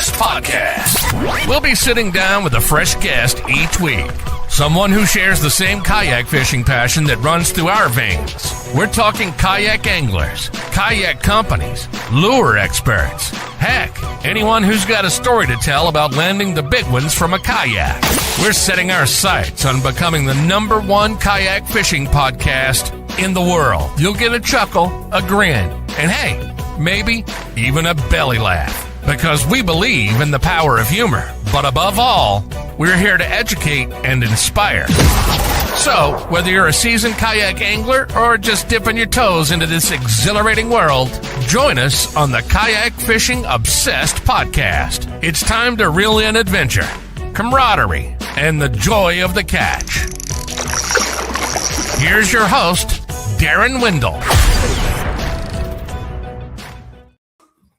Obsessed podcast. We'll be sitting down with a fresh guest each week. Someone who shares the same kayak fishing passion that runs through our veins. We're talking kayak anglers, kayak companies, lure experts. Heck, anyone who's got a story to tell about landing the big ones from a kayak. We're setting our sights on becoming the #1 kayak fishing podcast in the world. You'll get a chuckle, a grin, and hey, maybe even a belly laugh. Because we believe in the power of humor. But above all, we're here to educate and inspire. So, whether you're a seasoned kayak angler or just dipping your toes into this exhilarating world, join us on the Kayak Fishing Obsessed podcast. It's time to reel in adventure, camaraderie, and the joy of the catch. Here's your host, Darren Windle.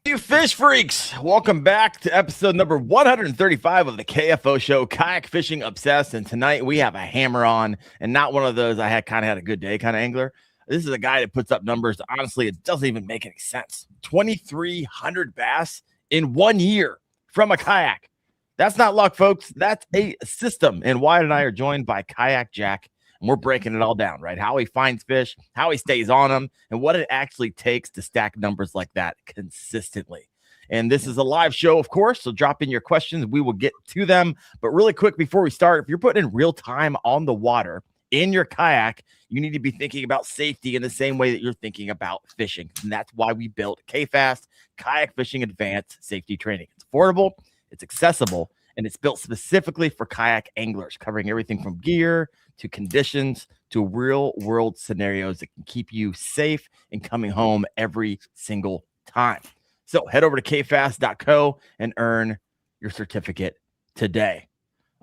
You fish freaks, welcome back to episode number 135 of the KFO show, Kayak Fishing Obsessed. And tonight we have a hammer on, and not one of those I had a good day kind of angler. This is a guy that puts up numbers. Honestly, it doesn't even make any sense. 2,300 bass in 1 year from a kayak. That's not luck, folks. That's a system. And Wyatt and I are joined by Kayak Jack. And we're breaking it all down, right? How he finds fish, how he stays on them, and what it actually takes to stack numbers like that consistently. And this is a live show, of course, so drop in your questions. We will get to them. But really quick before we start, if you're putting in real time on the water in your kayak, you need to be thinking about safety in the same way that you're thinking about fishing. And that's why we built KFast, Kayak Fishing Advanced Safety Training. It's affordable, it's accessible, and it's built specifically for kayak anglers, covering everything from gear to conditions to real world scenarios that can keep you safe and coming home every single time. So head over to kfast.co and earn your certificate today.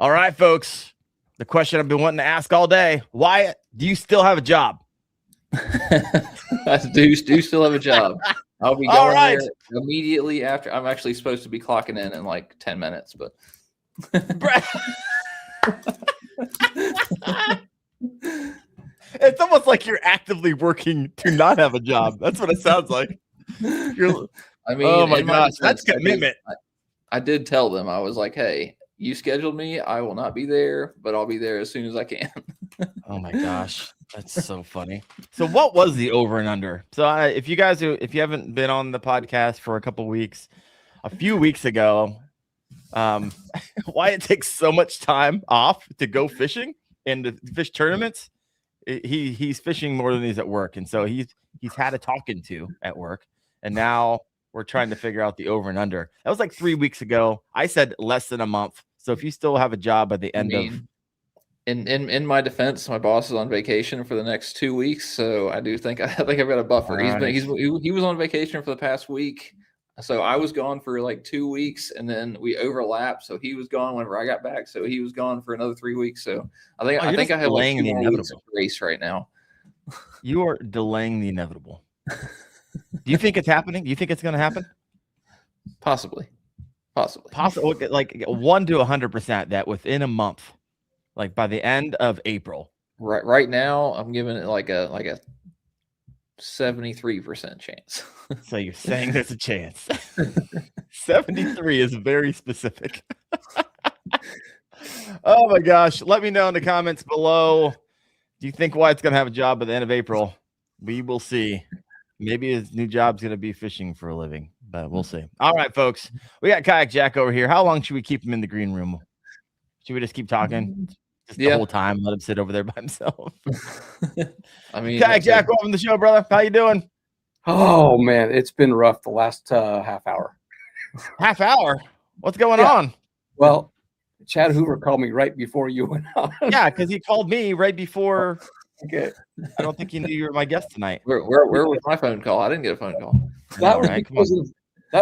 All right, folks, the question I've been wanting to ask all day, Wyatt, do you still have a job? I do still have a job. I'll be going there immediately after. I'm actually supposed to be clocking in like 10 minutes, but it's almost like you're actively working to not have a job. That's what it sounds like. Oh my gosh, that's commitment. I did tell them, I was like, hey, you scheduled me. I will not be there, but I'll be there as soon as I can. Oh my gosh, that's so funny. So what was the over and under? So if you haven't been on the podcast for a couple weeks, a few weeks ago, why it takes so much time off to go fishing and to fish tournaments. He's fishing more than he's at work, and so he's had a talking to at work, and now we're trying to figure out the over and under. That was like 3 weeks ago. I said less than a month. So if you still have a job at the end of in my defense, my boss is on vacation for the next 2 weeks, so I think I've got a buffer. Right. He was on vacation for the past week. So I was gone for like 2 weeks, and then we overlapped. So he was gone whenever I got back. So he was gone for another 3 weeks. So I think I have like 2 more weeks of race right now. You are delaying the inevitable. Do you think it's happening? Do you think it's going to happen? Possibly. Like 1 to 100% that within a month, like by the end of April. Right now, I'm giving it like a 73% chance. So you're saying there's a chance. 73 is very specific. Oh my gosh. Let me know in the comments below. Do you think Wyatt's going to have a job by the end of April? We will see. Maybe his new job's going to be fishing for a living, but we'll see. All right, folks. We got Kayak Jack over here. How long should we keep him in the green room? Should we just keep talking? The whole time, let him sit over there by himself. I mean, Kayak Jack, welcome to the show, brother. How you doing? Oh man, it's been rough the last half hour. Half hour? What's going on? Well, Chad Hoover called me right before you went on. Yeah, because he called me right before. Okay. I don't think he knew you were my guest tonight. Where was my phone call? I didn't get a phone call. That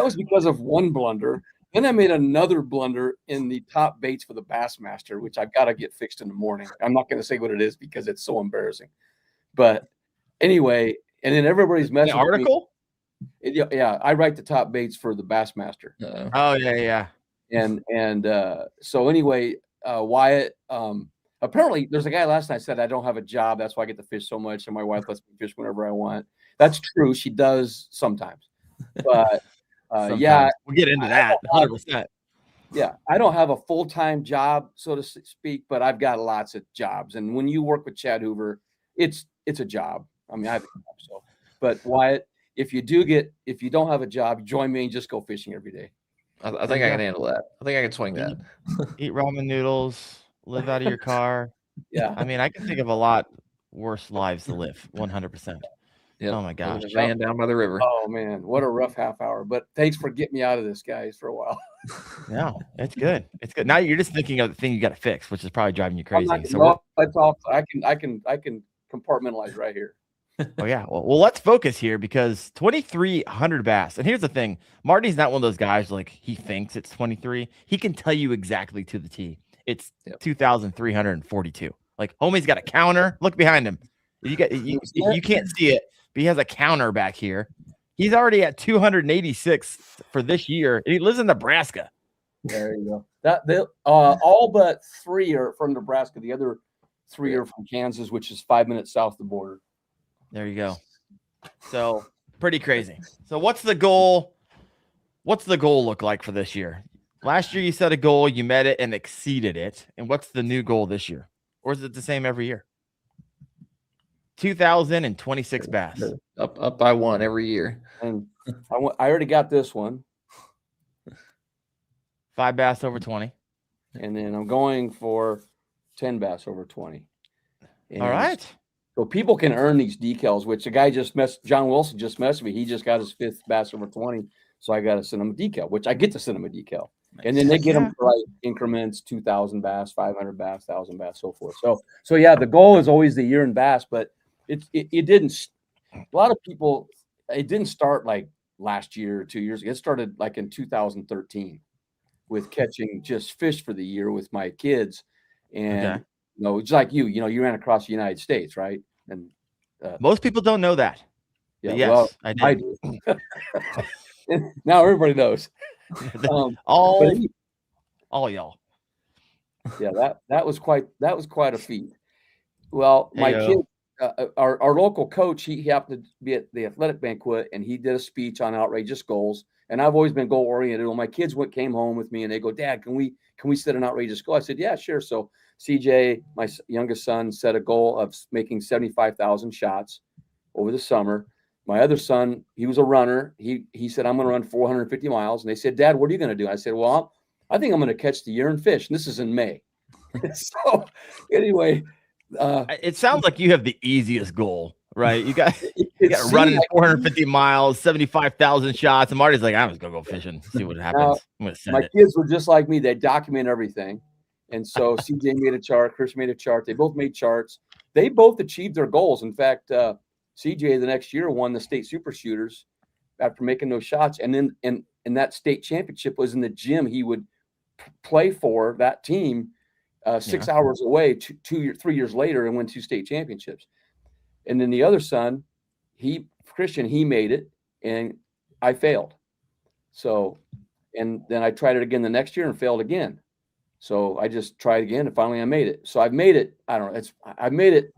was because of one blunder. Then I made another blunder in the top baits for the Bassmaster, which I've got to get fixed in the morning. I'm not going to say what it is because it's so embarrassing. But anyway, and then everybody's messaging the article. Yeah, I write the top baits for the Bassmaster. Oh yeah. And so anyway, Wyatt. Apparently, there's a guy last night said I don't have a job. That's why I get to fish so much, and my wife lets me fish whenever I want. That's true. She does sometimes, but yeah, we'll get into that 100%. Yeah, I don't have a full-time job, so to speak, but I've got lots of jobs. And when you work with Chad Hoover, it's a job. I mean, I have a job. So, but Wyatt, if you don't have a job, join me and just go fishing every day. I think I can handle that. I think I can swing that. Eat ramen noodles, live out of your car. Yeah. I mean, I can think of a lot worse lives to live. 100%. Yep. Oh my gosh. Van down by the river. Oh man, what a rough half hour. But thanks for getting me out of this, guys, for a while. No, it's good. It's good. Now you're just thinking of the thing you got to fix, which is probably driving you crazy. That's all. I can compartmentalize right here. Oh yeah. Well, let's focus here because 2,300 bass. And here's the thing: Marty's not one of those guys like he thinks it's 23. He can tell you exactly to the T. It's 2,342. Like homie's got a counter. Look behind him. You can't see it, but he has a counter back here. He's already at 286 for this year, and he lives in Nebraska. There you go. All but 3 are from Nebraska. The other 3 are from Kansas, which is 5 minutes south of the border. There you go. So pretty crazy. So what's the goal? What's the goal look like for this year? Last year you set a goal, you met it and exceeded it. And what's the new goal this year? Or is it the same every year? 2,026 bass. Up by 1 every year. And I already got this one. 5 bass over 20. And then I'm going for 10 bass over 20. And all right. So people can earn these decals, which the guy John Wilson just messaged me. He just got his 5th bass over 20. So I got to send him a decal, which I get to send him a decal. Nice. And then they get them for like increments, 2,000 bass, 500 bass, 1,000 bass, so forth. So yeah, the goal is always the year in bass, but it didn't, a lot of people, it didn't start like last year or 2 years ago. It started like in 2013 with catching just fish for the year with my kids. And it's like you ran across the United States, right? And most people don't know that. Yeah, yes, well, I do. Now everybody knows. All y'all. Yeah, that was quite a feat. Well, my kid, our local coach, he happened to be at the athletic banquet, and he did a speech on outrageous goals. And I've always been goal oriented. Well, my kids came home with me, and they go, "Dad, can we set an outrageous goal?" I said, "Yeah, sure." So CJ, my youngest son, set a goal of making 75,000 shots over the summer. My other son, he was a runner. He said, "I'm going to run 450 miles." And they said, "Dad, what are you going to do?" I said, "Well, I think I'm going to catch the year and fish." And this is in May. So anyway, it sounds like you have the easiest goal, right? You got running 450 miles, 75,000 shots. And Marty's like, "I'm just going to go fishing, see what happens." My kids were just like me. They document everything. And so CJ made a chart. Chris made a chart. They both made charts. They both achieved their goals. In fact, CJ the next year won the state super shooters after making those shots. And then and that state championship was in the gym he would play for that team 6 hours away 3 years later and win 2 state championships. And then the other son, Christian, he made it and I failed. So, and then I tried it again the next year and failed again. So I just tried again and finally I made it. So I've made it. I don't know. I've made it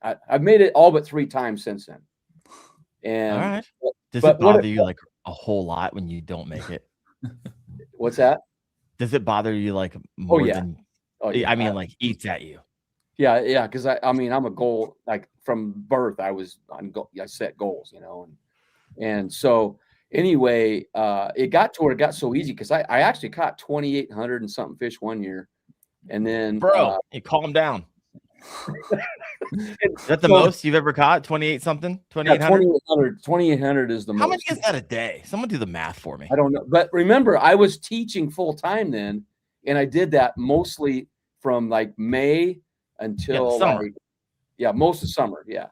I've made it all but 3 times since then. And all right. Does it bother you like a whole lot when you don't make it? What's that? Does it bother you like more than I mean, like eats at you? Yeah. Because I mean, I'm a goal, like from birth, I set goals, and so anyway, it got to where it got so easy because I actually caught 2,800 and something fish one year, and then you calm down. Is that the most you've ever caught? 28 something? 2,800? 2,800 is the most. How much is that a day? Someone do the math for me. I don't know. But remember, I was teaching full time then, and I did that mostly from like May until summer. Most of summer. Yeah.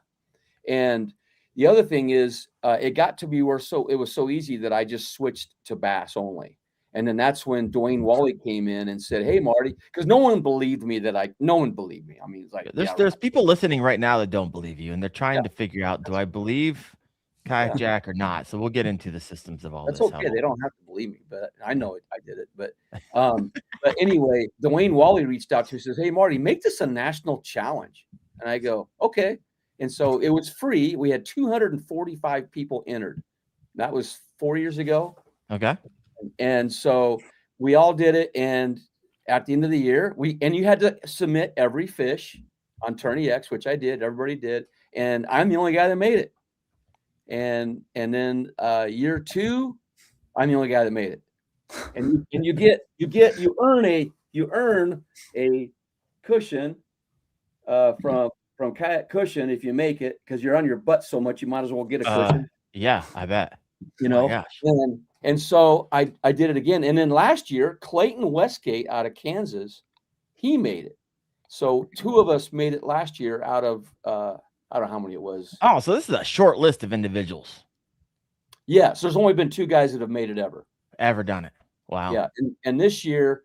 And the other thing is it got to be where it was so easy that I just switched to bass only. And then that's when Dwayne Wally came in and said, "Hey, Marty," because no one believed me. No one believed me. I mean, it's like there's people listening right now that don't believe you, and they're trying to figure out, do I believe Kayak Jack or not? So we'll get into the systems of all this. That's okay. They don't have to believe me, but I know it. I did it. But but anyway, Dwayne Wally reached out to me and says, "Hey, Marty, make this a national challenge." And I go, "Okay." And so it was free. We had 245 people entered. That was 4 years ago. Okay. And so we all did it, and at the end of the year, you had to submit every fish on Tourney X, which I did. Everybody did, and I'm the only guy that made it. And then year 2, I'm the only guy that made it. And you earn a cushion from Kayak Cushion if you make it, because you're on your butt so much, you might as well get a cushion. Yeah, I bet. You know, and so I did it again. And then last year, Clayton Westgate out of Kansas, he made it. So 2 of us made it last year out of I don't know how many it was. Oh, so this is a short list of individuals. Yes, there's only been 2 guys that have made it ever done it. Wow. Yeah, and this year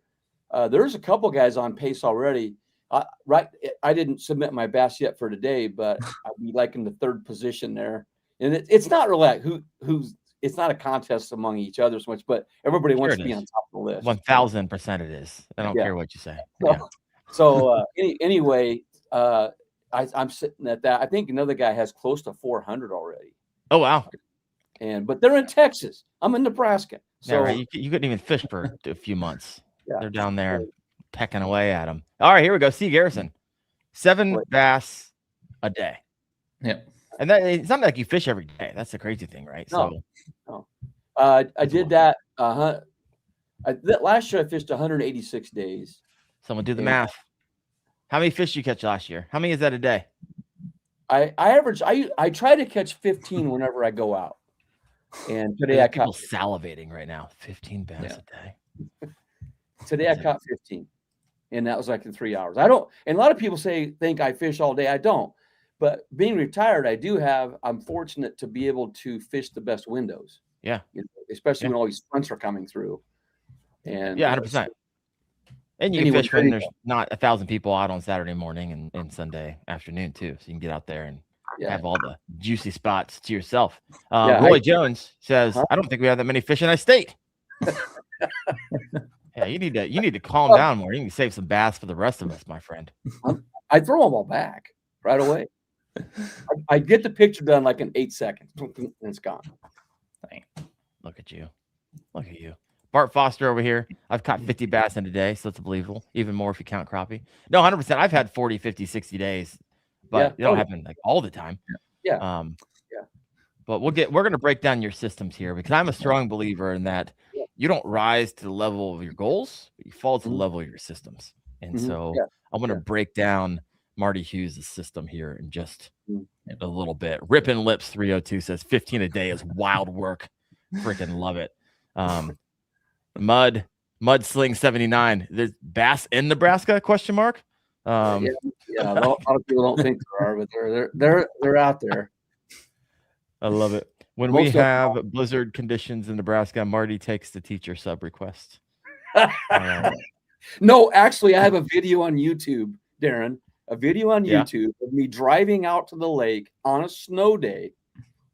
there's a couple guys on pace already. I didn't submit my bass yet for today, but I'd be like in the 3rd position there. And it's not really who's. It's not a contest among each other so much, but everybody wants to be on top of the list. 1000% it is. I don't care what you say. Anyway, I'm sitting at that. I think another guy has close to 400 already. Oh wow! But they're in Texas. I'm in Nebraska. So yeah, right. You couldn't even fish for a few months. Yeah. They're down there pecking away at them. All right, here we go. C. Garrison, 7 bass a day. Yeah. And that it's not like you fish every day. That's the crazy thing, right? No. I did that. Last year I fished 186 days. Someone do the math. How many fish did you catch last year? How many is that a day? I average. I try to catch 15 whenever I go out. And today I caught salivating right now. 15 bass a day. Today I caught 15, and that was like in 3 hours. And a lot of people think I fish all day. I don't. But being retired, I'm fortunate to be able to fish the best windows. Yeah. Especially when all these fronts are coming through. And 100%. And you can fish when there's not 1,000 people out on Saturday morning and Sunday afternoon too. So you can get out there and have all the juicy spots to yourself. Roy Jones says, I don't think we have that many fish in our state. Yeah, you need to calm down more. You can save some bass for the rest of us, my friend. I throw them all back right away. I get the picture done like in 8 seconds, and it's gone. Look at you. Bart Foster over here. I've caught 50 bass in a day, so it's believable. Even more if you count crappie. No, 100%. I've had 40, 50, 60 days, but it don't happen like all the time. Yeah. But we're going to break down your systems here, because I'm a strong believer in that you don't rise to the level of your goals, but you fall to the level of your systems. And so I want to break down Marty Hughes' system here in just a little bit. Rippin' Lips 302 says 15 a day is wild work. Freaking love it. Mudsling 79. There's bass in Nebraska? Question mark. A lot of people don't think there are, but they're out there. I love it. When we have blizzard conditions in Nebraska, Marty takes the teacher sub request. No, actually, I have a video on YouTube, Darren. A video on YouTube of me driving out to the lake on a snow day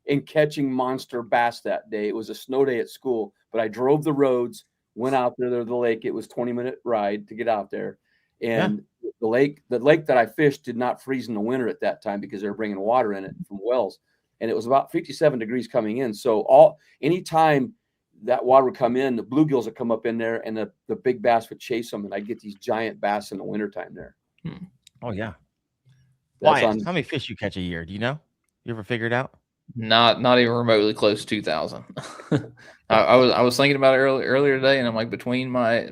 and catching monster bass that day. It was a snow day at school, but I drove the roads, went out there to the lake. It was a 20-minute ride to get out there. And the lake that I fished did not freeze in the winter at that time because they were bringing water in it from wells. And it was about 57 degrees coming in. So anytime that water would come in, the bluegills would come up in there and the big bass would chase them. And I'd get these giant bass in the wintertime there. Oh, yeah. Wyatt, how many fish you catch a year? Do you know? You ever figured out? Not even remotely close to 2,000. I was thinking about it earlier today, and I'm like between my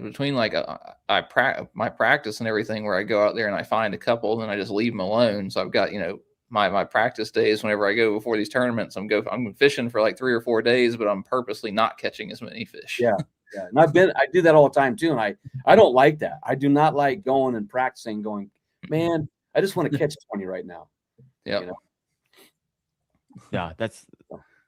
practice and everything, where I go out there and I find a couple, and then I just leave them alone. So I've got my practice days whenever I go before these tournaments. I'm fishing for like 3 or 4 days, but I'm purposely not catching as many fish. Yeah. And I do that all the time too, and I don't like that. I do not like going and practicing. Going, man, I just want to catch 20 right now. Yeah. Yeah, that's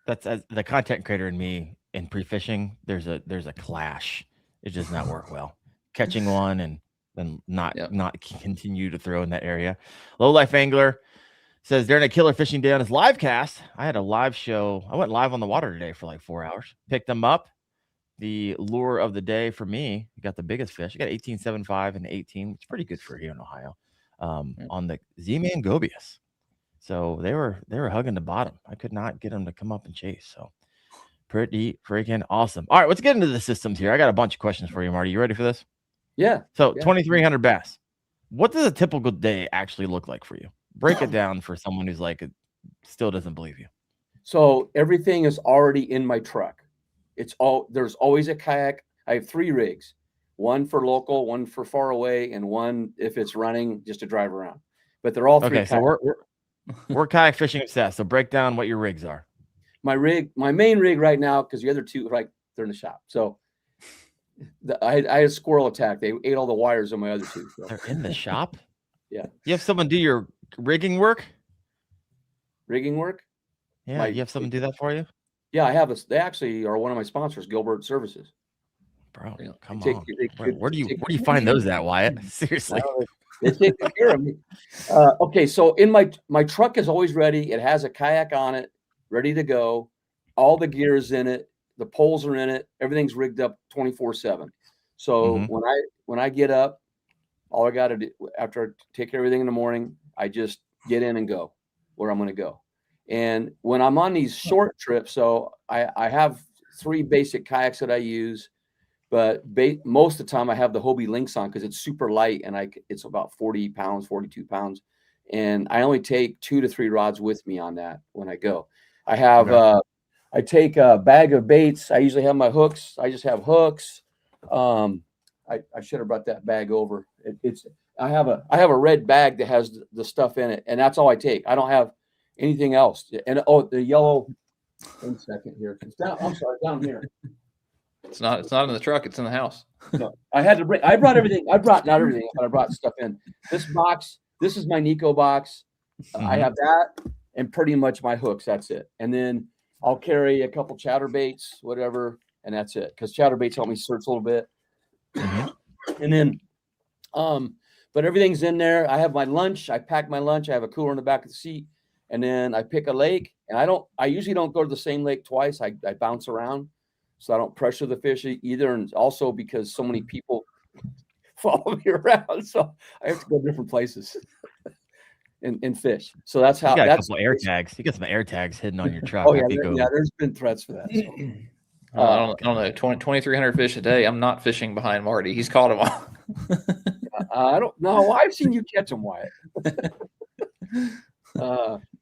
as the content creator in me in pre-fishing. There's a clash. It does not work well. Catching one and then not continue to throw in that area. Low Life Angler says during a killer fishing day on his live cast, I had a live show. I went live on the water today for like 4 hours. Picked them up. The lure of the day for me, I got the biggest fish. I got 18.75 and 18. It's pretty good for here in Ohio. On the Z-Man Gobius. So they were hugging the bottom. I could not get them to come up and chase. So Pretty freaking awesome. All right, let's get into the systems here. I got a bunch of questions for you, Marty. You ready for this? Yeah. So 2,300 bass. What does a typical day actually look like for you? Break it down for someone who's like still doesn't believe you. So everything is already in my truck. There's always a kayak. I have 3 rigs, one for local, one for far away, and one if it's running just to drive around. But they're all 3 okay. So we're kayak fishing obsessed. So break down what your rigs are. My main rig right now, because the other 2, they're in the shop. So I had a squirrel attack. They ate all the wires on my other 2. So. They're in the shop? Yeah. You have someone do your rigging work? Rigging work? Yeah, you have someone do that for you? Yeah, I have. They actually are one of my sponsors, Gilbert Services. Bro, come on. Where do you find those at, Wyatt? Seriously. They take good care of me. Okay, so in my truck is always ready. It has a kayak on it, ready to go. All the gear is in it. The poles are in it. Everything's rigged up 24/7. So when I get up, all I got to do after I take everything in the morning, I just get in and go where I'm going to go. And when I'm on these short trips, so I have 3 basic kayaks that I use, but most of the time I have the Hobie Lynx on because it's super light and it's about 40 pounds, 42 pounds. And I only take 2 to 3 rods with me on that when I go. I have, I take a bag of baits. I usually have my hooks. I just have hooks. I should have brought that bag over. I have a red bag that has the stuff in it, and that's all I take. I don't have anything else. And the yellow. 1 second here. It's down. I'm sorry, down here. It's not in the truck. It's in the house. No, I had to bring. I brought everything. I brought not everything, but I brought stuff in. This box. This is my NEKO box. I have that and pretty much my hooks. That's it. And then I'll carry a couple chatterbaits, whatever, and that's it. Because chatterbaits help me search a little bit. And then, but everything's in there. I have my lunch. I pack my lunch. I have a cooler in the back of the seat, and then I pick a lake. And I usually don't go to the same lake twice. I bounce around, so I don't pressure the fish either. And also because so many people follow me around, so I have to go different places and fish. So that's how. You got a couple air tags. You got some air tags hidden on your truck. Oh yeah, there's been threats for that. So. I don't know. 2,300 fish a day. I'm not fishing behind Marty. He's caught them all. I don't know. I've seen you catch them, Wyatt.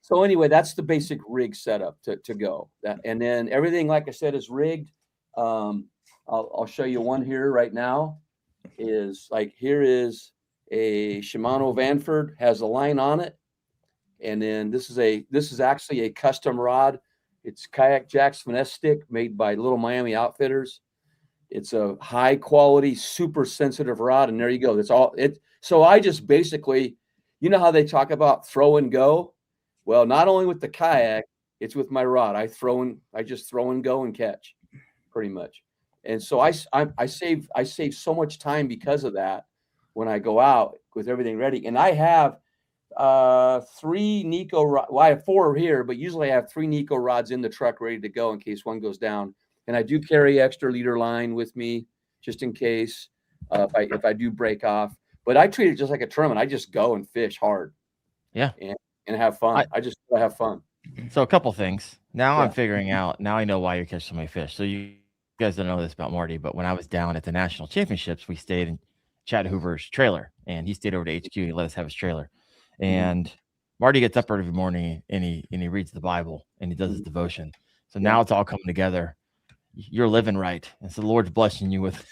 So anyway, that's the basic rig setup to go. And then everything, like I said, is rigged. I'll show you one here right now. Here is a Shimano Vanford, has a line on it, and then this is actually a custom rod. It's Kayak Jack's finesse stick made by Little Miami Outfitters. It's a high quality, super sensitive rod, and there you go. That's all it. So I just basically, you know how they talk about throw and go. Well, not only with the kayak, it's with my rod. I just throw and go and catch, pretty much. And so I save so much time because of that when I go out with everything ready. And I have 3 NEKO rods. Well, I have 4 here, but usually I have 3 NEKO rods in the truck ready to go in case one goes down. And I do carry extra leader line with me just in case if I do break off. But I treat it just like a tournament. I just go and fish hard. Yeah. And have fun. I just have fun. So a couple things. Now I'm figuring out. Now I know why you catch so many fish. So you guys don't know this about Marty, but when I was down at the national championships, we stayed in Chad Hoover's trailer, and he stayed over to HQ. He let us have his trailer. And Marty gets up every morning and he reads the Bible and he does his devotion. So now it's all coming together. You're living right, and so the Lord's blessing you with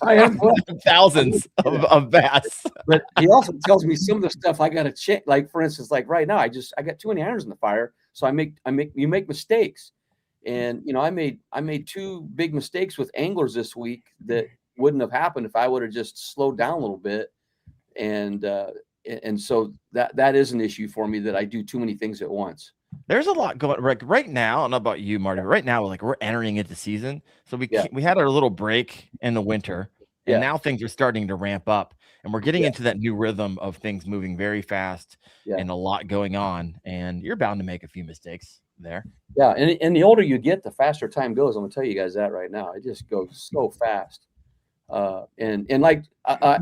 I am thousands of bass. But he also tells me some of the stuff I got to check. Like for instance, like right now, I got too many irons in the fire, so you make mistakes, and you know I made 2 big mistakes with anglers this week that wouldn't have happened if I would have just slowed down a little bit, and so that is an issue for me that I do too many things at once. There's a lot going right now. I don't know about you, Marty, but right now, we're entering into season. So we had our little break in the winter, and now things are starting to ramp up, and we're getting into that new rhythm of things moving very fast and a lot going on. And you're bound to make a few mistakes there. Yeah, and the older you get, the faster time goes. I'm gonna tell you guys that right now. It just goes so fast. And like I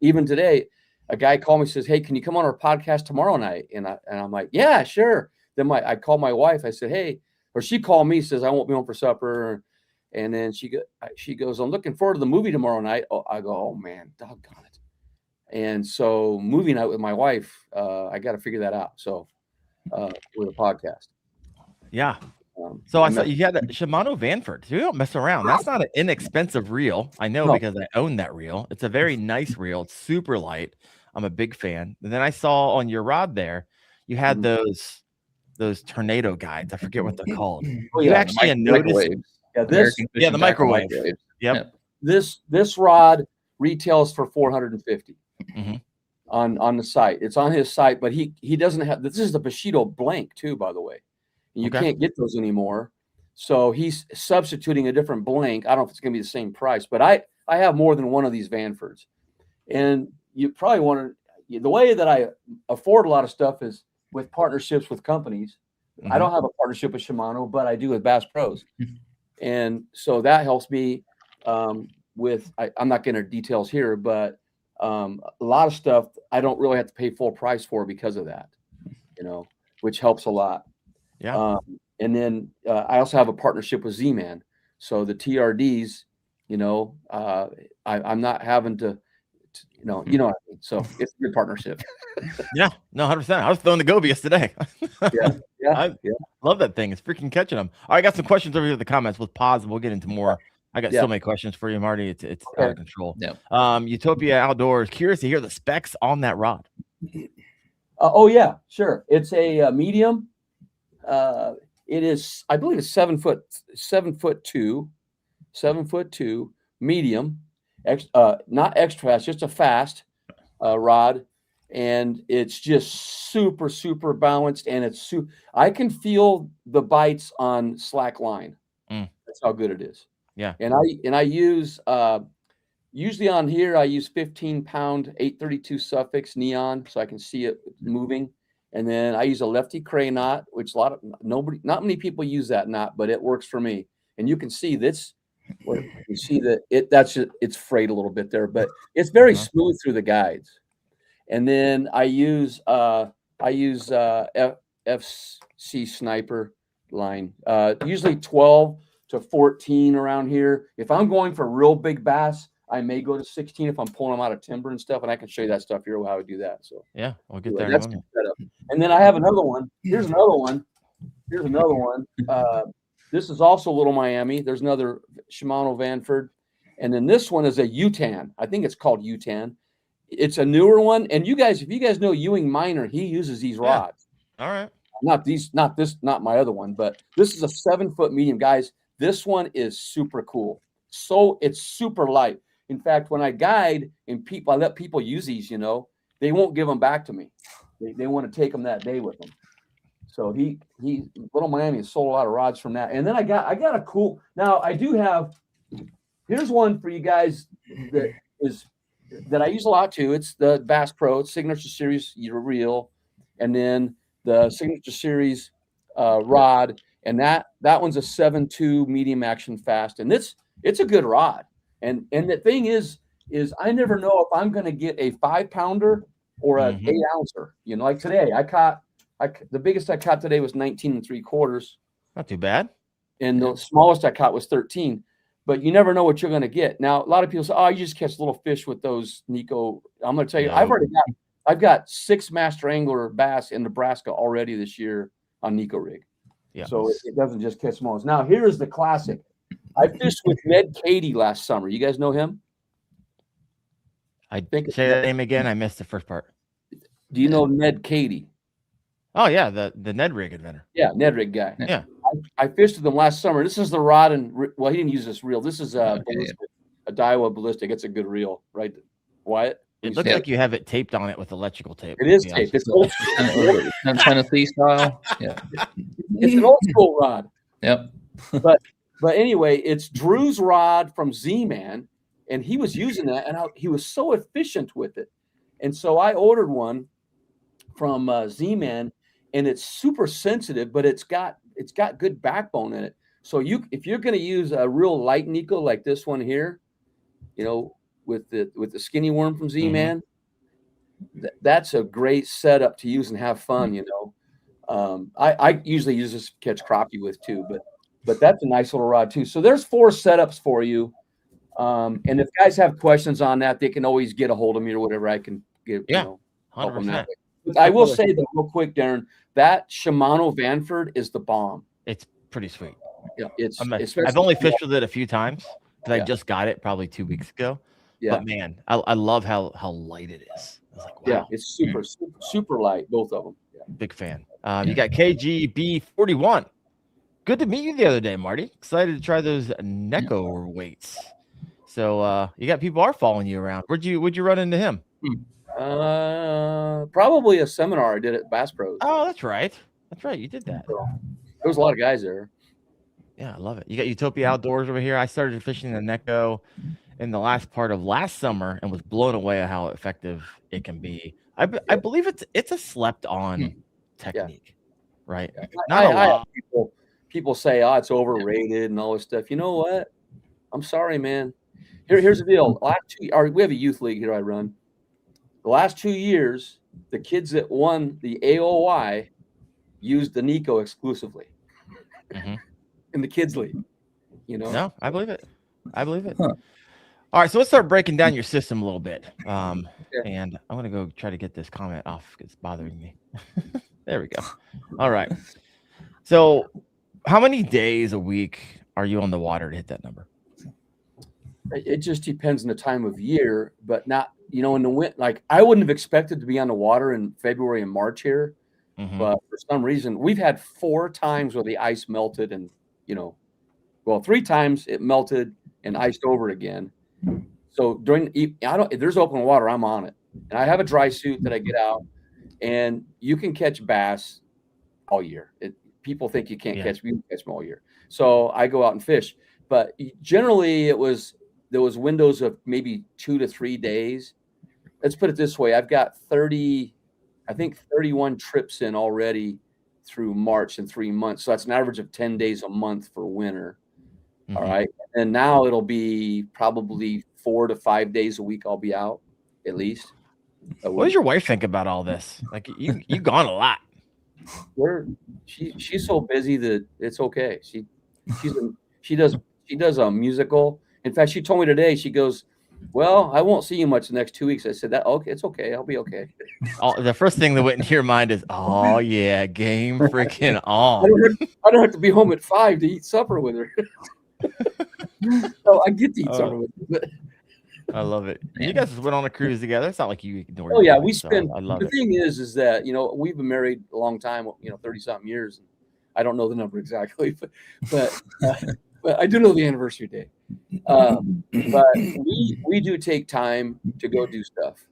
even today, a guy called me and says, "Hey, can you come on our podcast tomorrow night?" And I'm like, "Yeah, sure." Then I called my wife. I said, "Hey, or she called me, says I won't be home for supper, and then she goes, I'm looking forward to the movie tomorrow night. Oh, I go, oh man, doggone it. And so movie night with my wife, I got to figure that out. So with a podcast. Yeah. So I saw you had a Shimano Vanford. So you don't mess around. That's not an inexpensive reel. I know because I own that reel. It's a very nice reel. It's super light. I'm a big fan. And then I saw on your rod there, you had those tornado guides. I forget what they're called. Oh, you yeah, actually noticed. Yeah, the microwave. Yep. This rod retails for $450 on the site. It's on his site, but he doesn't have. This is the Bushido blank too, by the way. You can't get those anymore. So he's substituting a different blank. I don't know if it's going to be the same price, but I have more than one of these Vanfords. And you probably want to, the way that I afford a lot of stuff is with partnerships with companies. I don't have a partnership with Shimano, but I do with Bass Pros. And so that helps me with, I'm not getting into details here, but a lot of stuff I don't really have to pay full price for because of that, which helps a lot. Yeah. And then I also have a partnership with Z-Man. So the TRDs, I'm not having to, what I mean. So it's a good partnership. Yeah, no, 100%. I was throwing the gobies today. I love that thing. It's freaking catching them. All right, I got some questions over here in the comments. We'll pause and we'll get into more. I got so many questions for you, Marty. It's out of control. Yeah. Utopia Outdoors. Curious to hear the specs on that rod. Oh yeah, sure. It's a medium. It is, I believe it's 7 foot 2 medium, not extra fast, just a fast rod. And it's just super, super balanced. And it's I can feel the bites on slack line. That's how good it is. Yeah. And I use, usually on here, I use 15-pound 832 Suffix neon so I can see it moving. And then I use a lefty cray knot, which not many people use that knot, but it works for me. And you can see this, you see that it's frayed a little bit there, but it's very smooth through the guides. And then I use FC Sniper line, usually 12 to 14 around here. If I'm going for real big bass, I may go to 16 if I'm pulling them out of timber and stuff, and I can show you that stuff here, how I do that. So yeah, we'll get there. That's setup. And then I have another one. Here's another one. This is also Little Miami. There's another Shimano Vanford. And then this one is a Utan. I think it's called Utan. It's a newer one. And if you guys know Ewing Miner, he uses these rods. All right. Not my other one, but this is a 7-foot medium. Guys, this one is super cool. So it's super light. In fact, when I guide and I let people use these, they won't give them back to me. They want to take them that day with them. So Little Miami has sold a lot of rods from that. And then I got a cool. Now I do have. Here's one for you guys that I use a lot too. It's the Bass Pro. It's Signature Series reel, and then the Signature Series rod, and that one's a 7.2 medium action fast, and it's a good rod. And the thing is I never know if I'm going to get a 5-pounder or an 8-ouncer. Like today, the biggest I caught today was 19 3/4. Not too bad. And the smallest I caught was 13. But you never know what you're going to get. Now, a lot of people say, "Oh, you just catch little fish with those NEKO." I'm going to tell you, I've got 6 master angler bass in Nebraska already this year on NEKO rig. Yeah. So it doesn't just catch smalls. Now, here is the classic. I fished with Ned Cady last summer. You guys know him? I think. Say that name again. I missed the first part. Do you know Ned Cady? Oh yeah, the Ned rig inventor. Yeah, Ned rig guy. Yeah. I fished with him last summer. This is the rod he didn't use this reel. This is a Daiwa ballistic. It's a good reel, right, Wyatt? It looks like you have it taped on it with electrical tape. It is taped. It's old Tennessee style. Yeah. It's an old school rod. Yep. But anyway, it's Drew's rod from Z-Man, and he was using that, and he was so efficient with it. And so I ordered one from Z-Man, and it's super sensitive, but it's got good backbone in it. So if you're going to use a real light NEKO like this one here, with the skinny worm from Z-Man, that's a great setup to use and have fun, I usually use this to catch crappie with too, but that's a nice little rod too. So there's 4 setups for you. And if guys have questions on that, they can always get a hold of me or whatever. I can give, help them that way. But I will say that real quick, Darren, that Shimano Vanford is the bomb. It's pretty sweet. Yeah, I've only fished with it a few times because I just got it probably 2 weeks ago. Yeah. But man, I love how light it is. I was like, wow. Yeah, it's super light, both of them. Yeah. Big fan. You got KGB41. Good to meet you the other day, Marty. Excited to try those NEKO weights. So you got people are following you around. Would you run into him? Probably a seminar I did at Bass Pros. Oh, that's right. You did that. So, there was a lot of guys there. Yeah, I love it. You got Utopia Outdoors over here. I started fishing the NEKO in the last part of last summer and was blown away at how effective it can be. I believe it's a slept on technique, right? Yeah. Not a lot. People say, oh, it's overrated and all this stuff. You know what? I'm sorry, man. Here's the deal. We have a youth league here I run. The last 2 years, the kids that won the AOY used the NEKO exclusively in the kids league. No, I believe it. Huh. All right, so let's start breaking down your system a little bit. And I'm gonna go try to get this comment off because it's bothering me. There we go. All right. So how many days a week are you on the water to hit that number? It just depends on the time of year, but not, in the winter. Like I wouldn't have expected to be on the water in February and March here, but for some reason we've had 4 times where the ice melted and, 3 times it melted and iced over again. So if there's open water, I'm on it. And I have a dry suit that I get out, and you can catch bass all year. People think you can't catch, you can catch them all year. So I go out and fish, but generally there was windows of maybe 2 to 3 days. Let's put it this way. I've got 31 trips in already through March in 3 months. So that's an average of 10 days a month for winter. All right. And now it'll be probably 4 to 5 days a week I'll be out at least. What does your wife think about all this? Like you've gone a lot. She's so busy that it's okay. She does a musical. In fact, she told me today, she goes, well, I won't see you much the next 2 weeks. I said, okay, it's okay. I'll be okay. The first thing that went into your mind is, oh yeah, game freaking on. I don't have to be home at 5 to eat supper with her. So I get to eat supper with her. But I love it. You guys went on a cruise together. It's not like you ignored. Oh yeah, we spend. So the thing is that we've been married a long time. 30-something years. I don't know the number exactly, but I do know the anniversary date. But we do take time to go do stuff,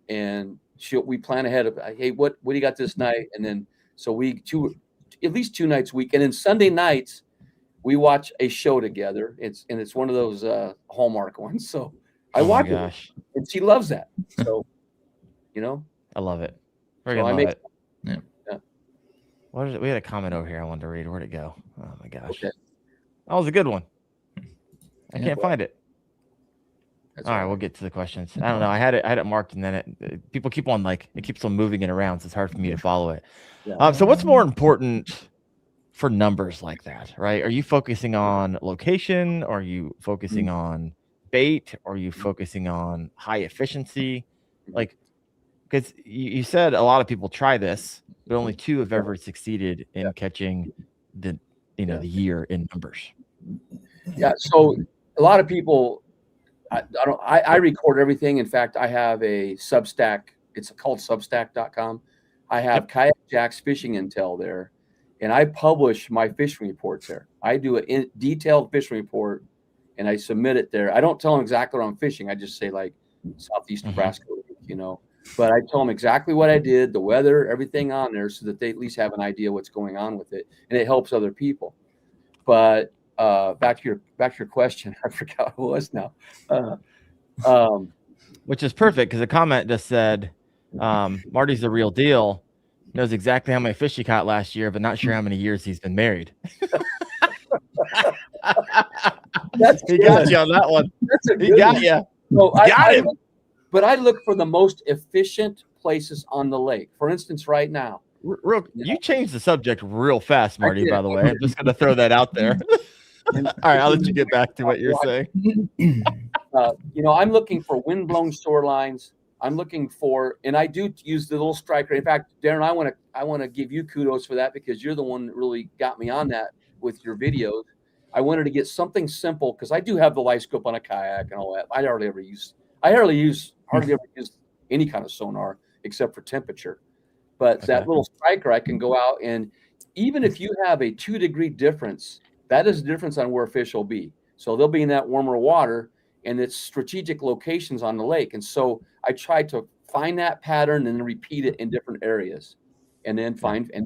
and we plan ahead of. Hey, what do you got this night? And then so at least 2 nights a week, and then Sunday nights we watch a show together. It's one of those Hallmark ones. So I watch it, and she loves that. So I love it. Love it. Yeah. What is it? We had a comment over here I wanted to read. Where'd it go? Oh my gosh. Okay. That was a good one. I can't find it. All right, we'll get to the questions. I don't know. I had it marked, and then people keep on it keeps on moving it around, so it's hard for me to follow it. Yeah. So what's more important for numbers like that, right? Are you focusing on location? Or are you focusing on bait? Or are you focusing on high efficiency? Because you said a lot of people try this, but only 2 have ever succeeded in catching the year in numbers. Yeah. So a lot of people, I record everything. In fact, I have a Substack. It's called Substack.com. I have Kayak Jack's fishing intel there, and I publish my fishing reports there. I do a detailed fishing report, and I submit it there. I don't tell them exactly what I'm fishing. I just say Southeast Nebraska, But I tell them exactly what I did, the weather, everything on there, so that they at least have an idea what's going on with it, and it helps other people. But back to your question, I forgot what it was now. Which is perfect because the comment just said, "Marty's the real deal. Knows exactly how many fish he caught last year, but not sure how many years he's been married." He got you on that one. He got you. So got him. But I look for the most efficient places on the lake. For instance, right now, You changed the subject real fast, Marty, by the way. I'm just going to throw that out there. All right, I'll let you get back to what you're saying. I'm looking for windblown shorelines. I'm looking for, and I do use the little striker. In fact, Darren, I want to give you kudos for that because you're the one that really got me on that with your videos. I wanted to get something simple because I do have the light scope on a kayak and all that. I hardly ever use any kind of sonar except for temperature. But that little striker, I can go out, and even if you have a 2-degree difference, that is the difference on where fish will be. So they'll be in that warmer water, and it's strategic locations on the lake. And so I try to find that pattern and then repeat it in different areas, and then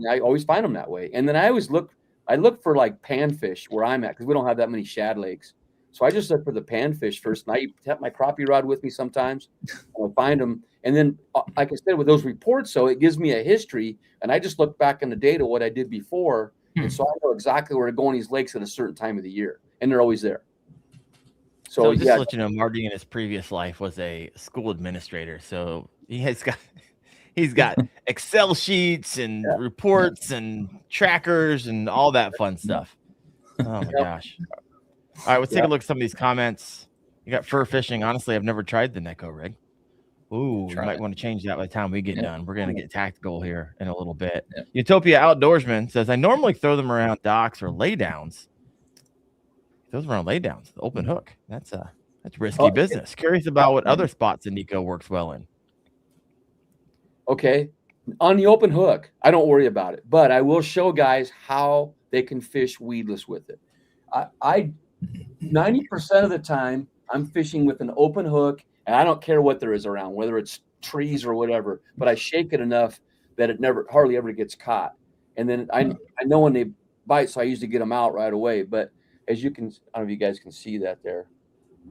I always find them that way. And then I look for like panfish where I'm at because we don't have that many shad lakes. So I just look for the panfish first, and I have my crappie rod with me sometimes. I'll find them. And then, like I said, with those reports, so it gives me a history, and I just look back in the data what I did before, and so I know exactly where to go in these lakes at a certain time of the year, and they're always there. So just to let you know, Marty in his previous life was a school administrator, so he's got Excel sheets and reports and trackers and all that fun stuff. Oh my gosh! All right, let's take a look at some of these comments. You got fur fishing. Honestly, I've never tried the NEKO rig. Ooh, you might want to change that by the time we get done. We're going to get tactical here in a little bit. Utopia Outdoorsman says, I normally throw them around docks or laydowns. Those around laydowns, the open hook. That's risky business. Curious about what other spots in NEKO works well in. Okay. On the open hook, I don't worry about it, but I will show guys how they can fish weedless with it. I 90% of the time I'm fishing with an open hook, and I don't care what there is around, whether it's trees or whatever, but I shake it enough that it hardly ever gets caught. And then I know when they bite, so I usually get them out right away. But as you can, I don't know if you guys can see that there.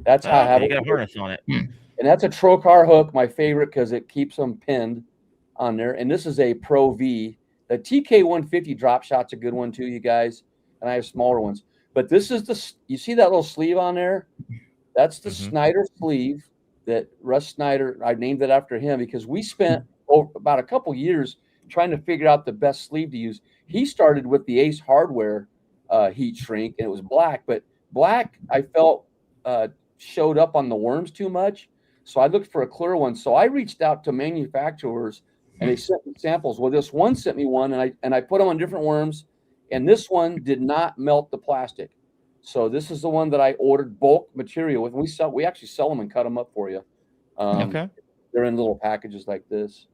That's how I have it. You got a harness on it. And that's a trocar hook, my favorite, because it keeps them pinned on there. And this is a Pro V. The TK 150 drop shot's a good one too, you guys. And I have smaller ones. But this is you see that little sleeve on there? That's the Snyder sleeve that Russ Snyder, I named it after him because we spent about a couple years trying to figure out the best sleeve to use. He started with the Ace Hardware heat shrink, and it was black, but black I felt showed up on the worms too much. So I looked for a clear one. So I reached out to manufacturers, and they sent me samples. Well, this one sent me one, and I put them on different worms, and this one did not melt the plastic. So this is the one that I ordered bulk material with. We actually sell them and cut them up for you. Okay. They're in little packages like this.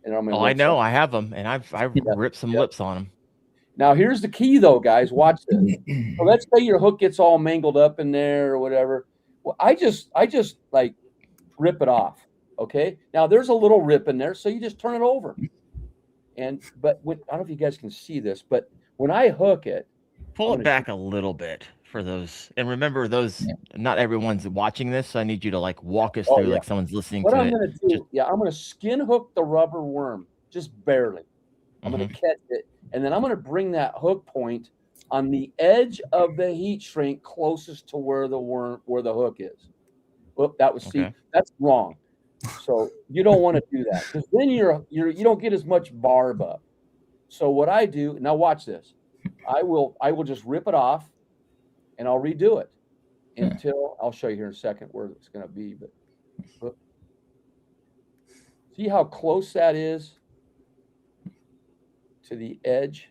And I know. I have them, and I've ripped some lips on them. Now here's the key, though, guys. Watch this. So let's say your hook gets all mangled up in there or whatever. Well, I just like rip it off. Okay. Now there's a little rip in there, so you just turn it over. But I don't know if you guys can see this, but when I hook it, pull it back a little bit for those. And remember, not everyone's watching this, so I need you to like walk us through like someone's listening to it. What I'm going to do, I'm going to skin hook the rubber worm just barely. I'm going to catch it, and then I'm going to bring that hook point on the edge of the heat shrink closest to where the hook is. Well, that's wrong. So you don't want to do that because then you don't get as much barb up. So what I do now, watch this. I will just rip it off, and I'll redo it until I'll show you here in a second where it's going to be. But see how close that is to the edge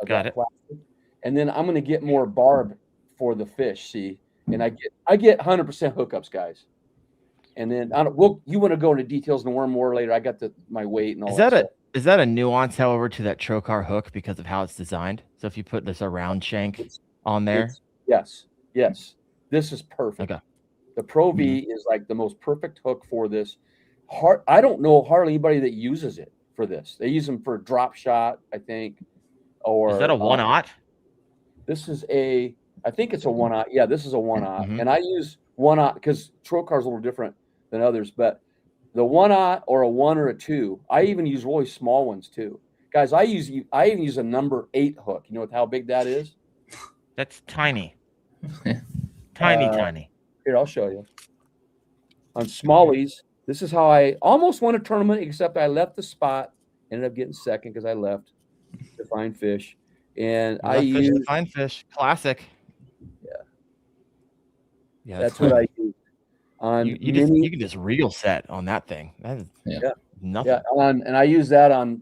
of that plastic, and then I'm going to get more barb for the fish. See, and I get 100% hookups, guys. And then you want to go into details and worm more later. I got my weight and all that. Is that a nuance, however, to that trocar hook because of how it's designed? So if you put this round shank on there? Yes. This is perfect. Okay. The Pro V is like the most perfect hook for this. I don't know hardly anybody that uses it for this. They use them for drop shot, I think. Or is that a 1/0? This is I think it's a 1/0. Yeah, this is a 1/0. And I use 1/0 because trocar is a little different than others, but the 1/0 or a 1 or a 2. I even use really small ones too, guys. I even use a number 8 hook. You know how big that is? That's tiny, tiny. Here, I'll show you. On smallies, this is how I almost won a tournament, except I left the spot Ended up getting second because I left to find fish. And I Left fish to used find fish. Classic. Yeah, that's what I used on you mini. you can just reel set on that thing. That is nothing. Yeah, and I use that on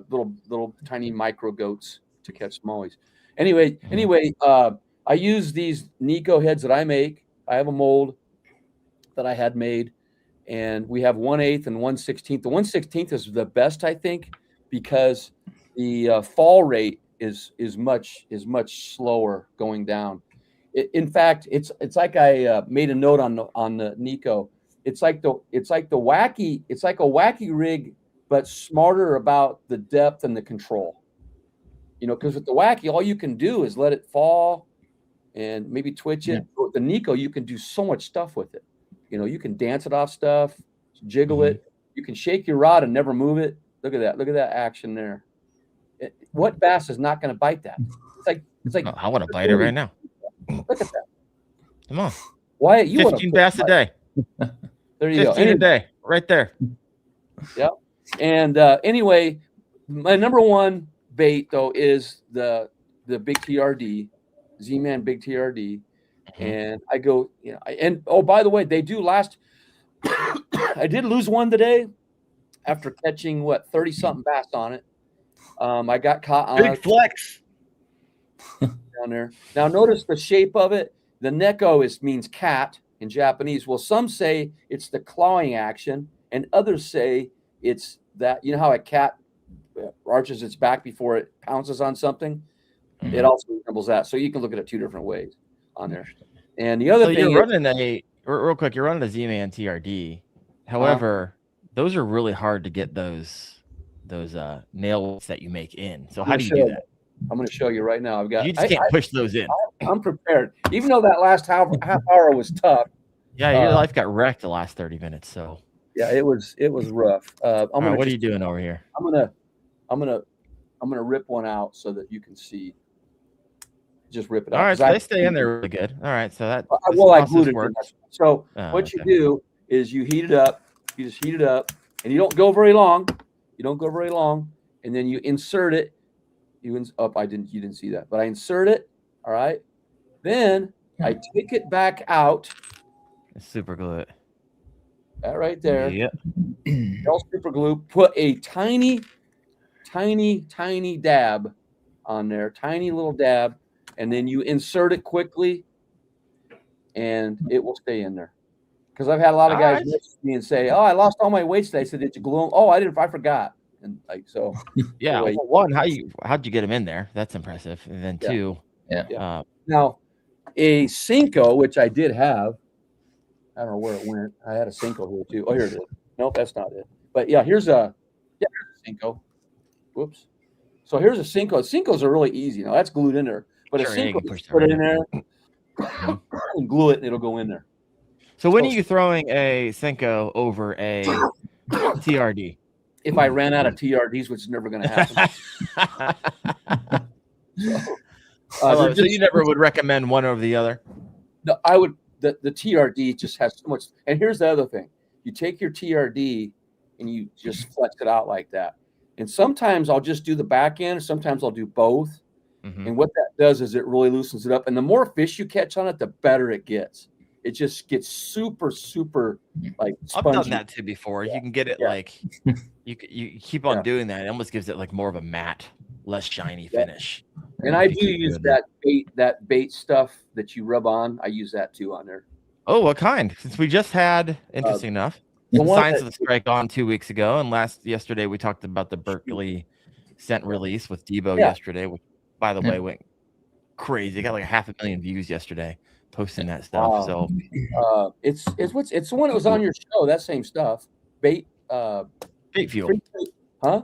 little tiny micro goats to catch smallies. Anyway, I use these NEKO heads that I make. I have a mold that I had made, and we have 1/8 and 1/16. The 1/16 is the best, I think, because the fall rate is much slower going down. In fact, it's like I made a note on the NEKO. It's like a wacky rig, but smarter about the depth and the control. Because with the wacky, all you can do is let it fall and maybe twitch it. But with the NEKO, you can do so much stuff with it. You can dance it off stuff, jiggle it. You can shake your rod and never move it. Look at that. Look at that action there. What bass is not going to bite that? It's like I want to bite it right now. Look at that. Come on. Wyatt, you 15 bass a day. There you go. 15 a day, right there. Yeah. And anyway, my number one bait though is the big TRD, Z-Man big TRD, and I go, and by the way, they do last. I did lose one today after catching 30 something bass on it. I got caught on Big flex down there. Now notice the shape of it. The NEKO means cat in Japanese. Well, some say it's the clawing action, and others say it's that. You know how a cat arches its back before it pounces on something? It also resembles that. So you can look at it two different ways on there. And the other thing you're running real quick. You're running a Z-Man TRD. However, those are really hard to get those nails that you make in. So how do you do that? I'm going to show you right now. You just can't push those in. I'm prepared. Even though that last half hour was tough. Yeah, your life got wrecked the last 30 minutes. So yeah, it was rough. what are you doing over here? I'm gonna rip one out so that you can see. Just rip it out. All right, so they stay in there really good. All right, so that I glued it in. So what you do is you heat it up. You just heat it up, and you don't go very long. And then you insert it. You didn't see that, but I insert it. All right. Then I take it back out. Super glue it. That right there. Yep. I'll super glue. Put a tiny dab on there. Tiny little dab. And then you insert it quickly, and it will stay in there. Because I've had a lot of guys message me and say, "Oh, I lost all my weights today." I said, "Did you glue them?" "Oh, I didn't. I forgot." And so, yeah. Well, one, how'd you get them in there? That's impressive. And then two, now a Cinco, which I did have. I don't know where it went. I had a Cinco here too. Oh, here it is. Nope, that's not it. But yeah, here's a Cinco. Whoops. So here's a Cinco. Cincos are really easy. Now that's glued in there. But a Cinco, put it in there and glue it, and it'll go in there. So when are you throwing a Cinco over a TRD? If I ran out of TRDs, which is never going to happen. So you never would recommend one over the other? No, I would. The TRD just has so much. And here's the other thing: you take your TRD and you just flex it out like that. And sometimes I'll just do the back end. Sometimes I'll do both. And what that does is it really loosens it up. And the more fish you catch on it, the better it gets. It just gets super, super like spongy. I've done that too before. Yeah. You can get it like you keep on doing that. It almost gives it like more of a matte, less shiny finish. And I do use that bait stuff that you rub on. I use that too on there. Oh, what kind? Since we just had, interesting enough, Science of the Strike on 2 weeks ago, and yesterday we talked about the Berkeley scent release with Debo yesterday, which by the way went crazy. It got like 500,000 views yesterday posting that stuff. So it's the one that was on your show. That same stuff. Bait fuel. Huh?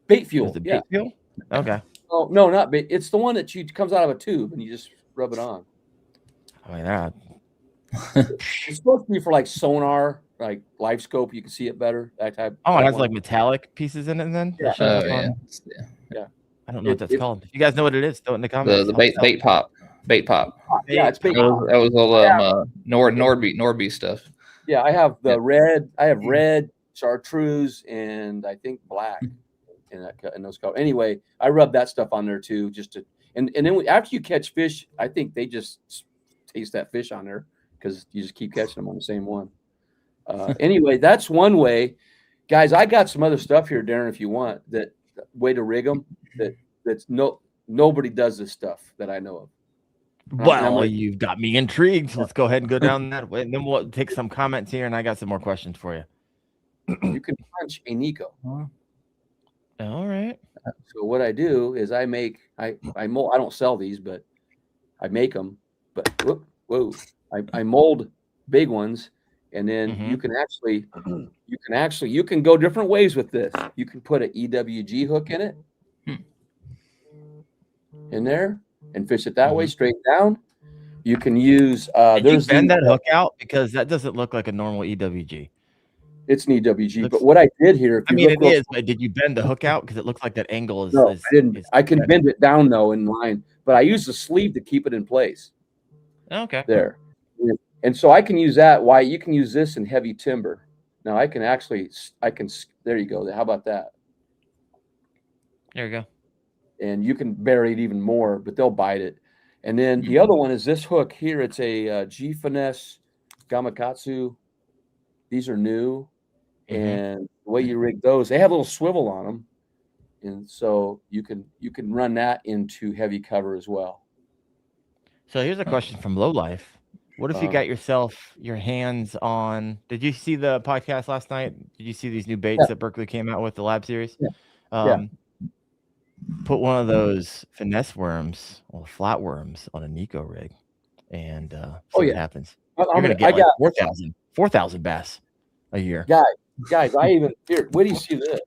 Bait fuel. Bait fuel? Okay. Oh no, not bait. It's the one that comes out of a tube and you just rub it on. I mean, it's supposed to be for like sonar, like live scope. You can see it better. That type. Oh, it has like metallic pieces in it then? Yeah. Yeah. I don't know what that's called. If you guys know what it is, throw it in the comments. The bait pop. Yeah, it's bait pop. That was all Nordby stuff. Yeah, I have the red. I have red, chartreuse, and I think black. in those colors. Anyway, I rub that stuff on there too, just to and then after you catch fish, I think they just taste that fish on there because you just keep catching them on the same one. Anyway, that's one way, guys. I got some other stuff here, Darren, if you want that way to rig them. That's nobody does this stuff that I know of. Well, you've got me intrigued. Let's go ahead and go down that way, and then we'll take some comments here, and I got some more questions for you. You can punch a NEKO. All right. So what I do is I mold. I don't sell these, but I make them. But I mold big ones, and then you can go different ways with this. You can put an EWG hook in it, in there, and fish it that way, straight down. You can use. Did you bend that hook out, because that doesn't look like a normal EWG. It's an EWG, but what I did here, but did you bend the hook out? Because it looks like that angle is. No, I didn't. I can bend it down though in line, but I use the sleeve to keep it in place. Okay. There, and so I can use that. Why you can use this in heavy timber. Now I can. There you go. How about that? There you go. And you can bury it even more, but they'll bite it. And then the other one is this hook here. It's a G Finesse Gamakatsu. These are new. And the way you rig those, they have a little swivel on them, and so you can run that into heavy cover as well. So here's a question from Low Life. What if you got your hands on? Did you see the podcast last night? Did you see these new baits that Berkeley came out with, the lab series? Yeah. Put one of those finesse worms or flat worms on a NEKO rig, and see what happens. You're gonna get 4,000 bass a year. Guys, I even here. Where do you see this?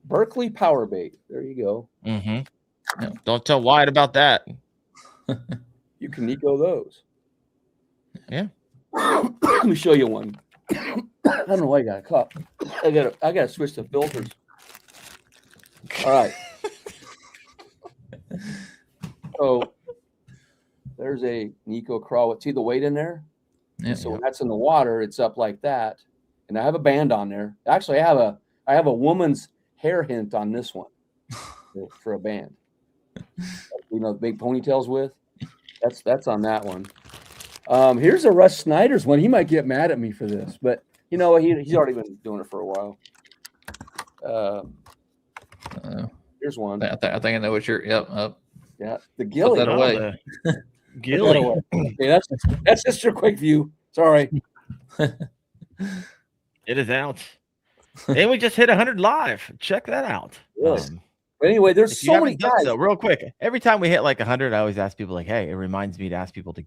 Berkeley power bait. There you go. Don't tell Wyatt about that. You can NEKO those. Yeah. Let me show you one. I don't know why I got a cup. I gotta switch the filters. All right. So there's a NEKO crawl. See the weight in there? Yeah, so when that's in the water, it's up like that. And I have a band on there. Actually, I have a woman's hair hint on this one for a band. Big ponytails with. That's on that one. Here's a Russ Snyder's one. He might get mad at me for this, but he's already been doing it for a while. Here's one. I think I know what you're. Yep. Yeah, the Gilly. Put that away. Gilly. Okay, that's just your quick view. Sorry. It is out. And we just hit 100 live. Check that out. Yes. But anyway, there's so many guys. So real quick, every time we hit like 100, I always ask people like, hey, it reminds me to ask people to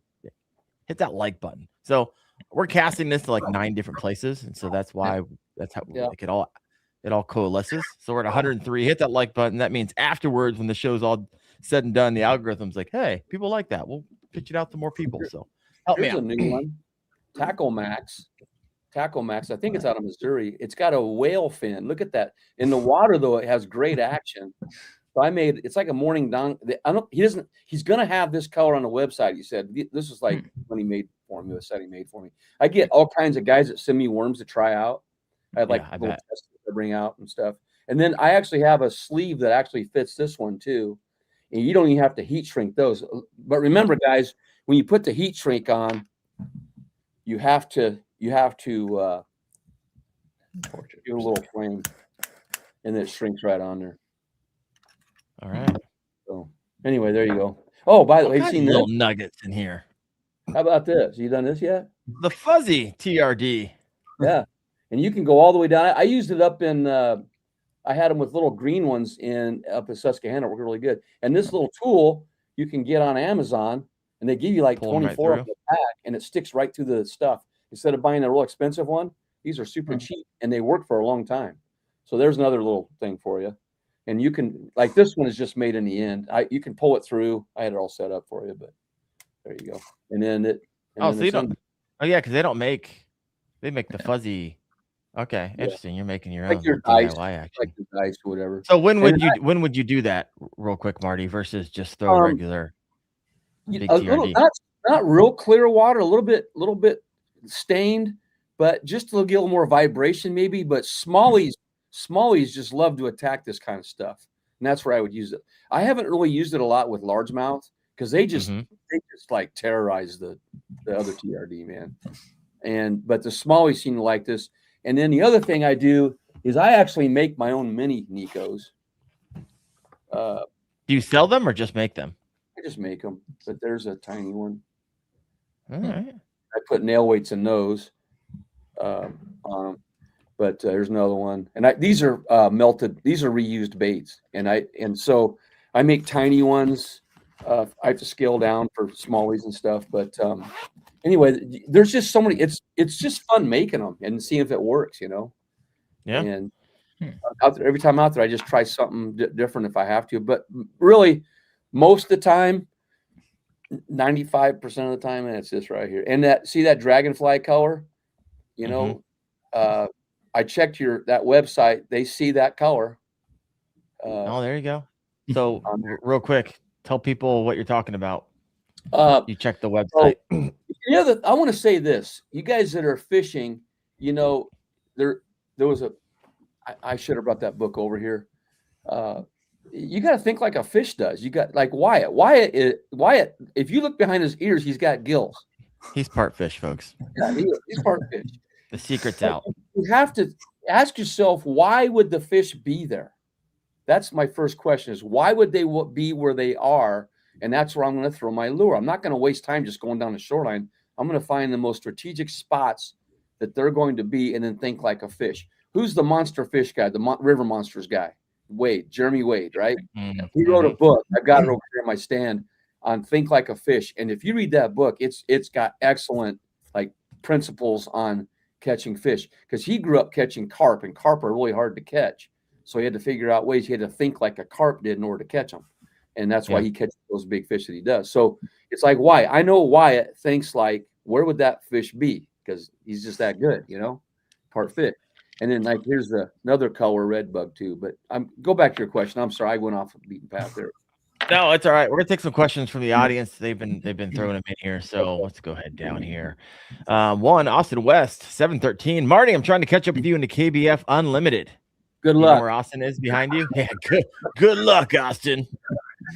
hit that like button. So we're casting this to like 9 different places. And so that's how like it all coalesces. So we're at 103. Hit that like button. That means afterwards, when the show's all said and done, the algorithm's like, hey, people like that. We'll pitch it out to more people. So help me out. A new one. Tackle Max. I think it's out of Missouri. It's got a whale fin. Look at that. In the water, though, it has great action. So it's like a morning dong. He's going to have this color on the website. He said, this is like when he made for me, the set he made for me. I get all kinds of guys that send me worms to try out. I have little tests to bring out and stuff. And then I actually have a sleeve that actually fits this one too. And you don't even have to heat shrink those. But remember, guys, when you put the heat shrink on, you have to do a little flame, and it shrinks right on there. All right. So anyway, there you go. Oh, by the way, you've seen little nuggets in here. How about this? You done this yet? The fuzzy TRD. Yeah, and you can go all the way down. I used it up in. I had them with little green ones up in Susquehanna. It worked really good. And this little tool you can get on Amazon, and they give you like 24 of the pack, and it sticks right through the stuff. Instead of buying a real expensive one, these are super cheap, and they work for a long time. So there's another little thing for you. And you can, like this one is just made in the end. You can pull it through. I had it all set up for you, but there you go. And then because they make the fuzzy. Okay, interesting. You're making your like own your dice, DIY action. like your dice or whatever. So when would you do that real quick, Marty, versus just throw regular big TRD? Not real clear water, a little bit stained, but just to get a little more vibration maybe. But smallies smallies just love to attack this kind of stuff, and that's where I would use it. I haven't really used it a lot with largemouth because they just like terrorize the other TRD, man. But the smallies seem to like this. And then the other thing I do is I actually make my own mini NEKOs. Do you sell them or just make them? I just make them, but there's a tiny one. All right. I put nail weights in those on them, but there's another one. And these are melted. These are reused baits, and so I make tiny ones. I have to scale down for smallies and stuff, but anyway, there's just so many. It's just fun making them and seeing if it works, you know. Yeah. And out there, every time out there, I just try something different if I have to. But really, most of the time, 95% of the time, and it's this right here. And that dragonfly color, you know, I checked that website. They see that color. Oh, there you go. So real quick, tell people what you're talking about. You check the website. So, I want to say this. You guys that are fishing, you know, there was I should have brought that book over here. You got to think like a fish does. You got like Wyatt. Wyatt, if you look behind his ears, he's got gills. He's part fish, folks. Yeah, he's part fish. The secret's out. You have to ask yourself, why would the fish be there? That's my first question, is why would they be where they are? And that's where I'm going to throw my lure. I'm not going to waste time just going down the shoreline. I'm going to find the most strategic spots that they're going to be and then think like a fish. Who's the monster fish guy, the river monsters guy? Jeremy Wade, right? He wrote a book. I've got it over here on my stand on Think Like a Fish. And if you read that book, it's got excellent like principles on catching fish, because he grew up catching carp, and carp are really hard to catch. So he had to figure out ways. He had to think like a carp did in order to catch them. And that's why he catches those big fish that he does. So it's like Wyatt. I know Wyatt thinks like, where would that fish be? Because he's just that good, you know, part fish. And then like here's another color red bug too. But go back to your question. I'm sorry, I went off the beaten path there. No, it's all right. We're gonna take some questions from the audience. They've been throwing them in here. So let's go ahead down here. One, Austin West, 713. Marty, I'm trying to catch up with you in the KBF Unlimited. Good luck. You know where Austin is behind you? Yeah, good luck, Austin.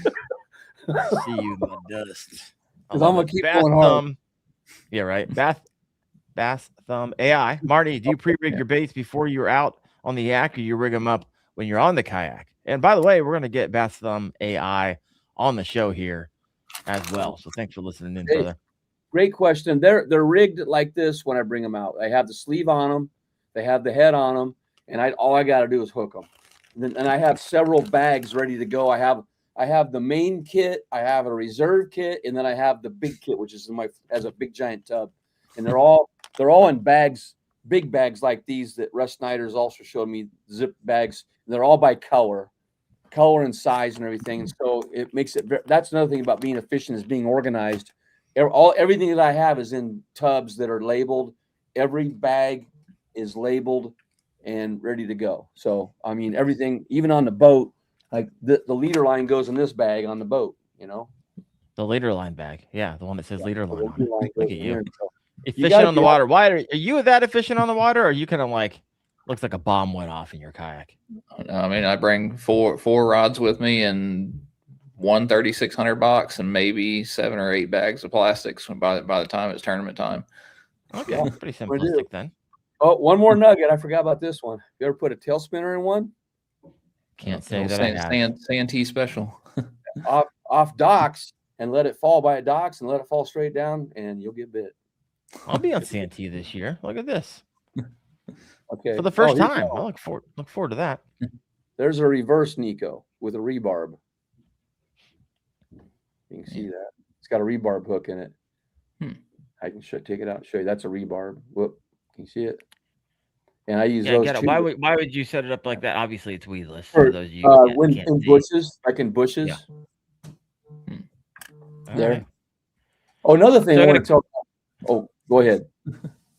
See you in the dust. I'm gonna keep going hard. Yeah, right. Bass Thumb AI. Marty, do you pre-rig your baits before you're out on the yak, or you rig them up when you're on the kayak? And by the way, we're gonna get Bass Thumb AI on the show here as well. So thanks for listening in, brother. Great question. They're rigged like this when I bring them out. I have the sleeve on them, they have the head on them, and all I got to do is hook them. And I have several bags ready to go. I have the main kit, I have a reserve kit, and then I have the big kit, which is has a big giant tub. And they're all in bags, big bags like these that Russ Snyder's also showed me, zip bags. And they're all by color and size and everything. And so it makes it. That's another thing about being efficient, is being organized. Everything that I have is in tubs that are labeled. Every bag is labeled and ready to go. So I mean, everything, even on the boat, like the leader line goes in this bag on the boat. You know, the leader line bag. Yeah, the one that says leader line. Look at you. So efficient on the water. Why are you that efficient on the water? Or are you kind of like, looks like a bomb went off in your kayak? I mean, I bring four rods with me and one 3600 box and maybe 7 or 8 bags of plastics by the time it's tournament time. Okay, yeah, pretty simplistic then. Oh, one more nugget. I forgot about this one. You ever put a tail spinner in one? Can't say that I have. Santee special. off docks and let it fall by docks and let it fall straight down, and you'll get bit. I'll be on Santee this year. Look at this. Okay. For the first time. I look forward to that. There's a reverse NEKO with a rebarb. You can see that. It's got a rebarb hook in it. I can take it out and show you. That's a rebarb. Whoop. Can you see it? And I use those. Why would you set it up like that? Obviously, it's weedless. For those you when in bushes, like in bushes. Yeah. There. Right. Oh, another thing I want to tell. Oh, go ahead.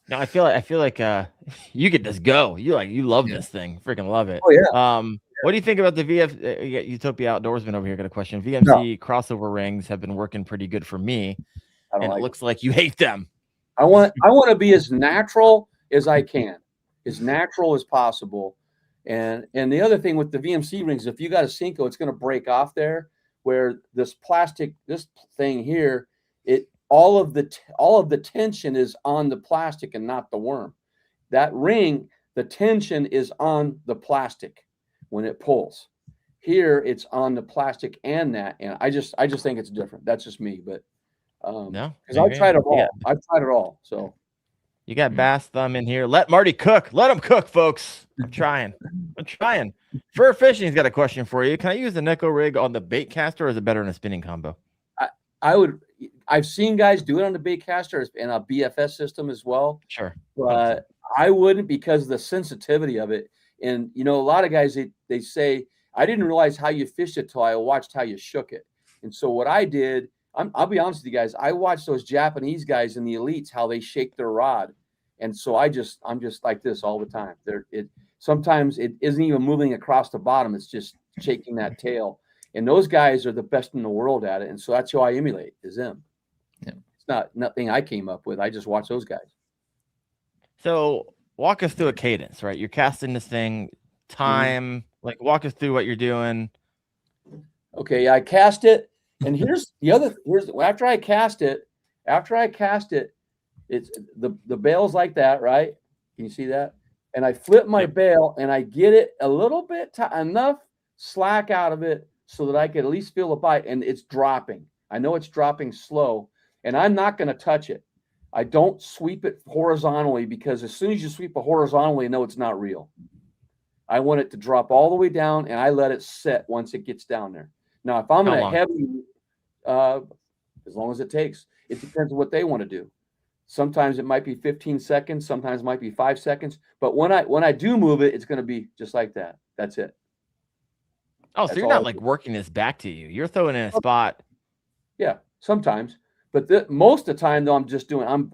No, I feel like you get this go. You love this thing. Freaking love it. Oh yeah. What do you think about the Utopia Outdoorsman over here? Got a question. VMC crossover rings have been working pretty good for me, and it looks like you hate them. I want to be as natural as I can, as natural as possible. And the other thing with the VMC rings, if you got a Senko, it's going to break off there. Where this thing here, all of the tension is on the plastic and not the worm. That ring, the tension is on the plastic when it pulls. Here, it's on the plastic and that. And I just think it's different. That's just me, but no, because I've tried it all. Yeah. I've tried it all. So you got Bass Thumb in here. Let Marty cook. Let him cook, folks. I'm trying. Fur Fishing's got a question for you. Can I use the NEKO rig on the bait caster, or is it better in a spinning combo? I've seen guys do it on the bait caster and a BFS system as well. Sure. But I wouldn't, because of the sensitivity of it. And, a lot of guys, they say, I didn't realize how you fished it till I watched how you shook it. And so what I did, I'll be honest with you guys, I watched those Japanese guys in the elites, how they shake their rod. And so I'm just like this all the time. Sometimes it isn't even moving across the bottom. It's just shaking that tail. And those guys are the best in the world at it. And so that's who I emulate, is them. Yeah. It's nothing I came up with. I just watch those guys. So walk us through a cadence, right? You're casting this thing, time, like walk us through what you're doing. Okay, I cast it. And here's after I cast it, it's the bail's like that, right? Can you see that? And I flip my bail and I get it a little bit, enough slack out of it so that I could at least feel a bite, and it's dropping. I know it's dropping slow, and I'm not going to touch it. I don't sweep it horizontally, because as soon as you sweep it horizontally, you know it's not real. I want it to drop all the way down, and I let it set once it gets down there. Now, if I'm in a heavy, as long as it takes, it depends on what they want to do. Sometimes it might be 15 seconds. Sometimes it might be 5 seconds. But when I do move it, it's going to be just like that. That's it. Oh, so you're not like working this back to you. You're throwing in a spot. Yeah, sometimes. But most of the time, though,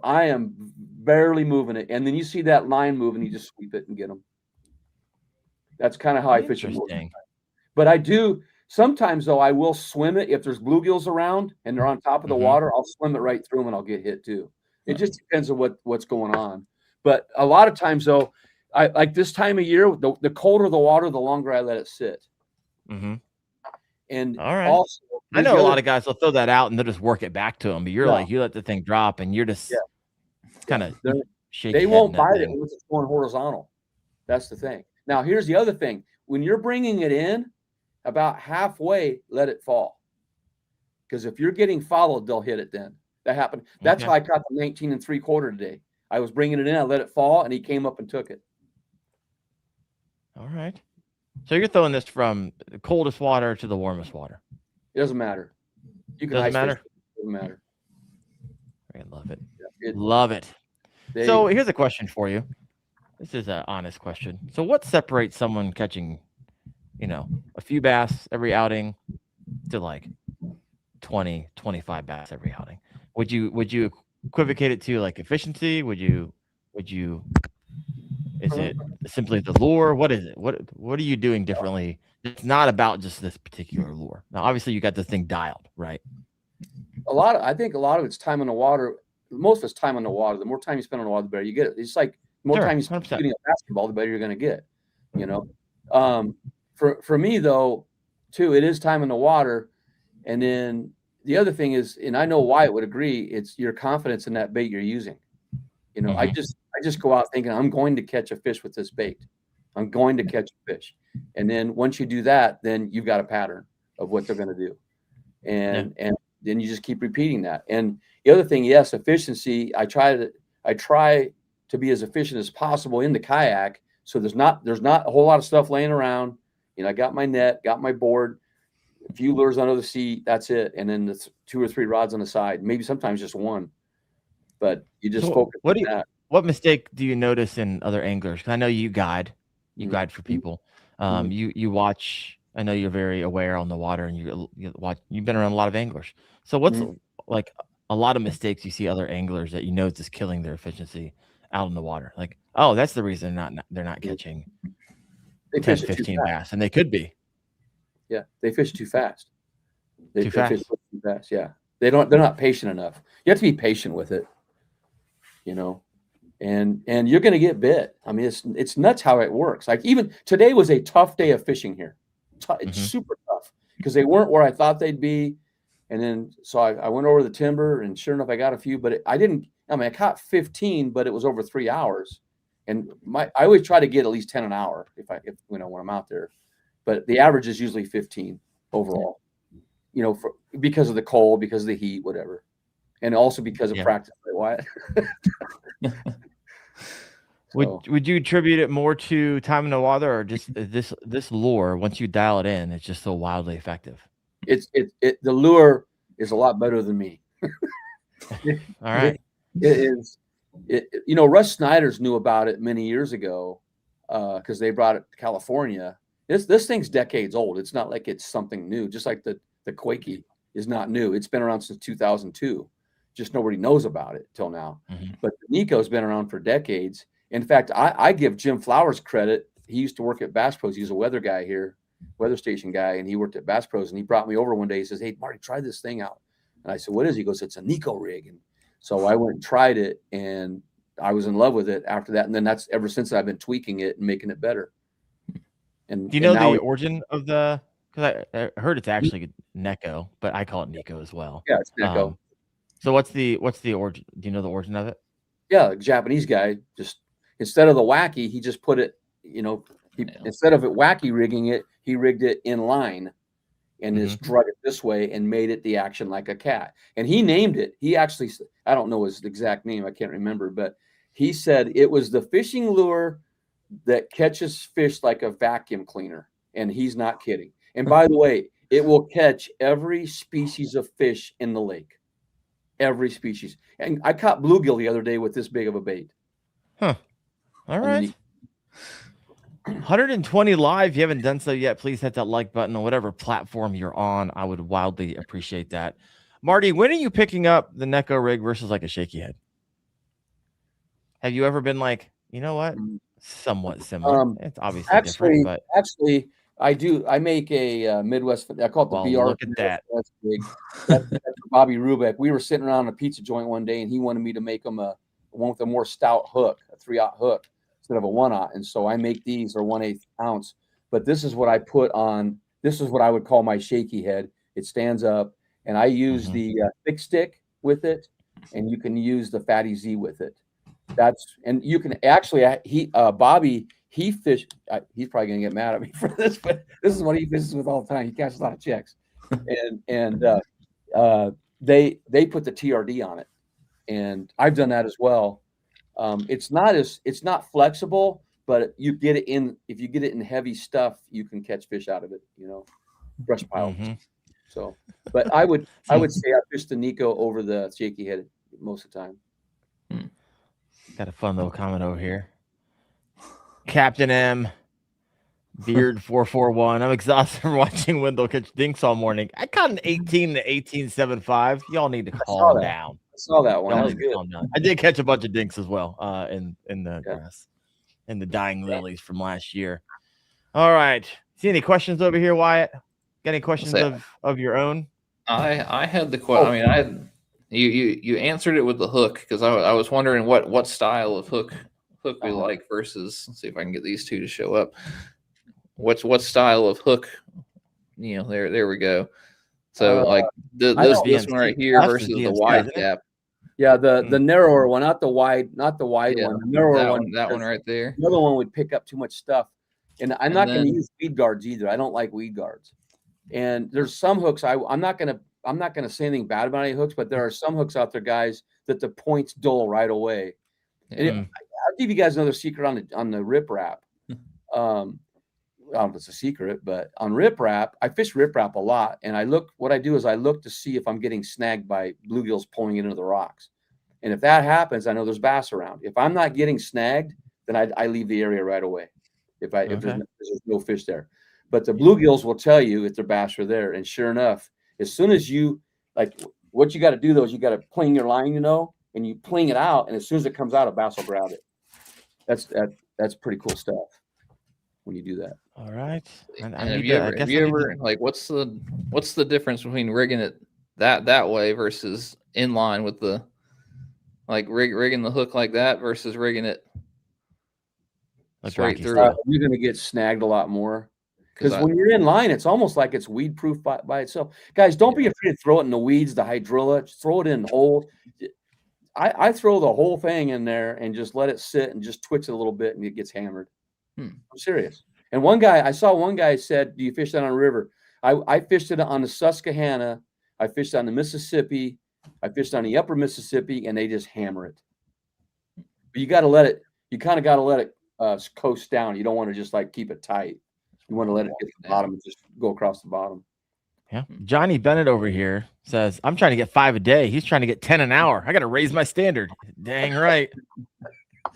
I am barely moving it. And then you see that line move, and you just sweep it and get them. That's kind of how I fish it. But I do sometimes, though, I will swim it if there's bluegills around and they're on top of the water. I'll swim it right through them, and I'll get hit too. It just depends on what's going on. But a lot of times, though, I like this time of year, the colder the water, the longer I let it sit. Mm-hmm. And all right. Also, I know a lot of guys will throw that out and they'll just work it back to them. But you're like, you let the thing drop and you're just kind of shaking. They won't bite it unless it's going horizontal. That's the thing. Now, here's the other thing. When you're bringing it in, about halfway, let it fall. Because if you're getting followed, they'll hit it then. That happened. That's how I caught the 19 3/4 today. I was bringing it in, I let it fall, and he came up and took it. All right. So you're throwing this from the coldest water to the warmest water. It doesn't matter. You can doesn't matter. It doesn't matter. I love it. Love it. So here's a question for you. This is an honest question. So what separates someone catching, a few bass every outing to like 20, 25 bass every outing? Would you equivocate it to like efficiency? Would you? Is it simply the lure? What is it? What are you doing differently? It's not about just this particular lure. Now, obviously, you got this thing dialed, right? I think a lot of it's time on the water. Most of it's time on the water. The more time you spend on the water, the better you get it. It's like the more time you spend shooting a basketball, the better you're going to get. For me though, too, it is time in the water, and then the other thing is, and I know Wyatt would agree, it's your confidence in that bait you're using. I just go out thinking I'm going to catch a fish with this bait. I'm going to catch a fish. And then once you do that, then you've got a pattern of what they're going to do. And then you just keep repeating that. And the other thing, yes, efficiency. I try to be as efficient as possible in the kayak. So there's not a whole lot of stuff laying around. I got my net, got my board, a few lures under the seat. That's it. And then the 2 or 3 rods on the side, maybe sometimes just one. But you just focus on that. What mistake do you notice in other anglers? Because I know you guide guide for people. You watch. I know you're very aware on the water, and you watch. You've been around a lot of anglers. So what's like a lot of mistakes you see other anglers that is just killing their efficiency out in the water? Like, oh, that's the reason they're not catching 10, 15 bass, and they could be. Yeah, they fish too fast. They fish too fast. Yeah, they're not patient enough. You have to be patient with it. and you're going to get bit. I mean, it's nuts how it works. Like even today was a tough day of fishing here. It's super tough because they weren't where I thought they'd be. And then, so I went over the timber, and sure enough, I got a few, but I caught 15, but it was over 3 hours. And I always try to get at least 10 an hour if when I'm out there, but the average is usually 15 overall, because of the cold, because of the heat, whatever. And also because of practice, right, Wyatt? Would you attribute it more to time in the water, or just this lure, once you dial it in, it's just so wildly effective? The lure is a lot better than me. All right. It is. Russ Snyder's knew about it many years ago because they brought it to California. This thing's decades old. It's not like it's something new. Just like the Quakey is not new. It's been around since 2002. Just nobody knows about it till now. But the NEKO's been around for decades. In fact, I give Jim Flowers credit. He used to work at Bass Pros. He was a weather guy here, weather station guy, and he worked at Bass Pros. And he brought me over one day. He says, "Hey, Marty, try this thing out." And I said, "What is it?" He goes, "It's a NEKO rig." And so I went and tried it, and I was in love with it after that. And then that's ever since I've been tweaking it and making it better. And do you know the origin of the? Because I heard it's actually NEKO, but I call it NEKO as well. Yeah, it's NEKO. So what's the origin? Do you know the origin of it? Yeah, the Japanese guy just instead of the wacky, he just put it. Instead of it wacky rigging it, he rigged it in line, and just drug it this way and made it the action like a cat. And he named it. He actually, I don't know his exact name. I can't remember, but he said it was the fishing lure that catches fish like a vacuum cleaner. And he's not kidding. And by the way, it will catch every species of fish in the lake. Every species. And I caught bluegill the other day with this big of a bait. Huh. All right. 120 live. If you haven't done so yet, please hit that like button on whatever platform you're on. I would wildly appreciate that. Marty, when are you picking up the NEKO rig versus like a shaky head? Have you ever been like, you know what? Somewhat similar. It's obviously different, but actually I do. I make a Midwest. I call it the BR. Look at that. That's Bobby Rubeck. We were sitting around a pizza joint one day, and he wanted me to make him one with a more stout hook, a 3/0 hook instead of a 1/0. And so I make these, or 1/8 ounce. But this is what I put on. This is what I would call my shaky head. It stands up, and I use the thick stick with it, and you can use the Fatty Z with it. And you can actually Bobby, he fished. He's probably gonna get mad at me for this, but this is what he fishes with all the time. He catches a lot of chicks, and they put the TRD on it, and I've done that as well. It's not flexible, but you get it in. If you get it in heavy stuff, you can catch fish out of it. Brush pile. So, but I would say I fish the NEKO over the shaky head most of the time. Got a fun little comment over here. Captain M, Beard 441. I'm exhausted from watching Wendell catch dinks all morning. I caught an 18 to 18.75. Y'all need to calm down. I saw that one. That was good. I did catch a bunch of dinks as well in the grass, in the dying lilies from last year. All right. See any questions over here, Wyatt? Got any questions of your own? I had the question. I mean, you answered it with the hook, because I was wondering what style of hook we like versus. Let's see if I can get these two to show up. What style of hook? There we go. So this one right here versus the wide gap. Yeah, the narrower one, not the wide one. The narrower one. That one right there. The other one would pick up too much stuff. And I'm not going to use weed guards either. I don't like weed guards. And there's some hooks I'm not going to say anything bad about any hooks, but there are some hooks out there, guys, that the points dull right away. And I'll give you guys another secret on the rip wrap. I don't know if it's a secret, but on rip wrap, I fish rip wrap a lot, and what I do is I look to see if I'm getting snagged by bluegills pulling it into the rocks. And if that happens, I know there's bass around. If I'm not getting snagged, then I leave the area right away. If there's no fish there. But the bluegills will tell you if their bass are there. And sure enough, as soon as you what you got to do though is you got to pling your line, and you pling it out, and as soon as it comes out, a bass will grab it. That's pretty cool stuff when you do that. All right. Have you ever what's the difference between rigging it that way versus in line with the Like rigging the hook like that versus rigging it Like straight Rocky through. style. You're going to get snagged a lot more. Because when you're in line, it's almost like it's weed proof by itself. Guys, don't be afraid to throw it in the weeds, the hydrilla, throw it in holes. I throw the whole thing in there and just let it sit and just twitch it a little bit and it gets hammered. I'm serious. And I saw one guy said, "Do you fish that on a river?" I fished it on the Susquehanna. I fished on the Mississippi. I fished on the upper Mississippi, and they just hammer it. But you got to let it. You kind of got to let it coast down. You don't want to just like keep it tight. You want to let it get to the bottom and just go across the bottom. Yeah. Johnny Bennett over here says, I'm trying to get 5 a day. He's trying to get 10 an hour. I got to raise my standard. Dang right.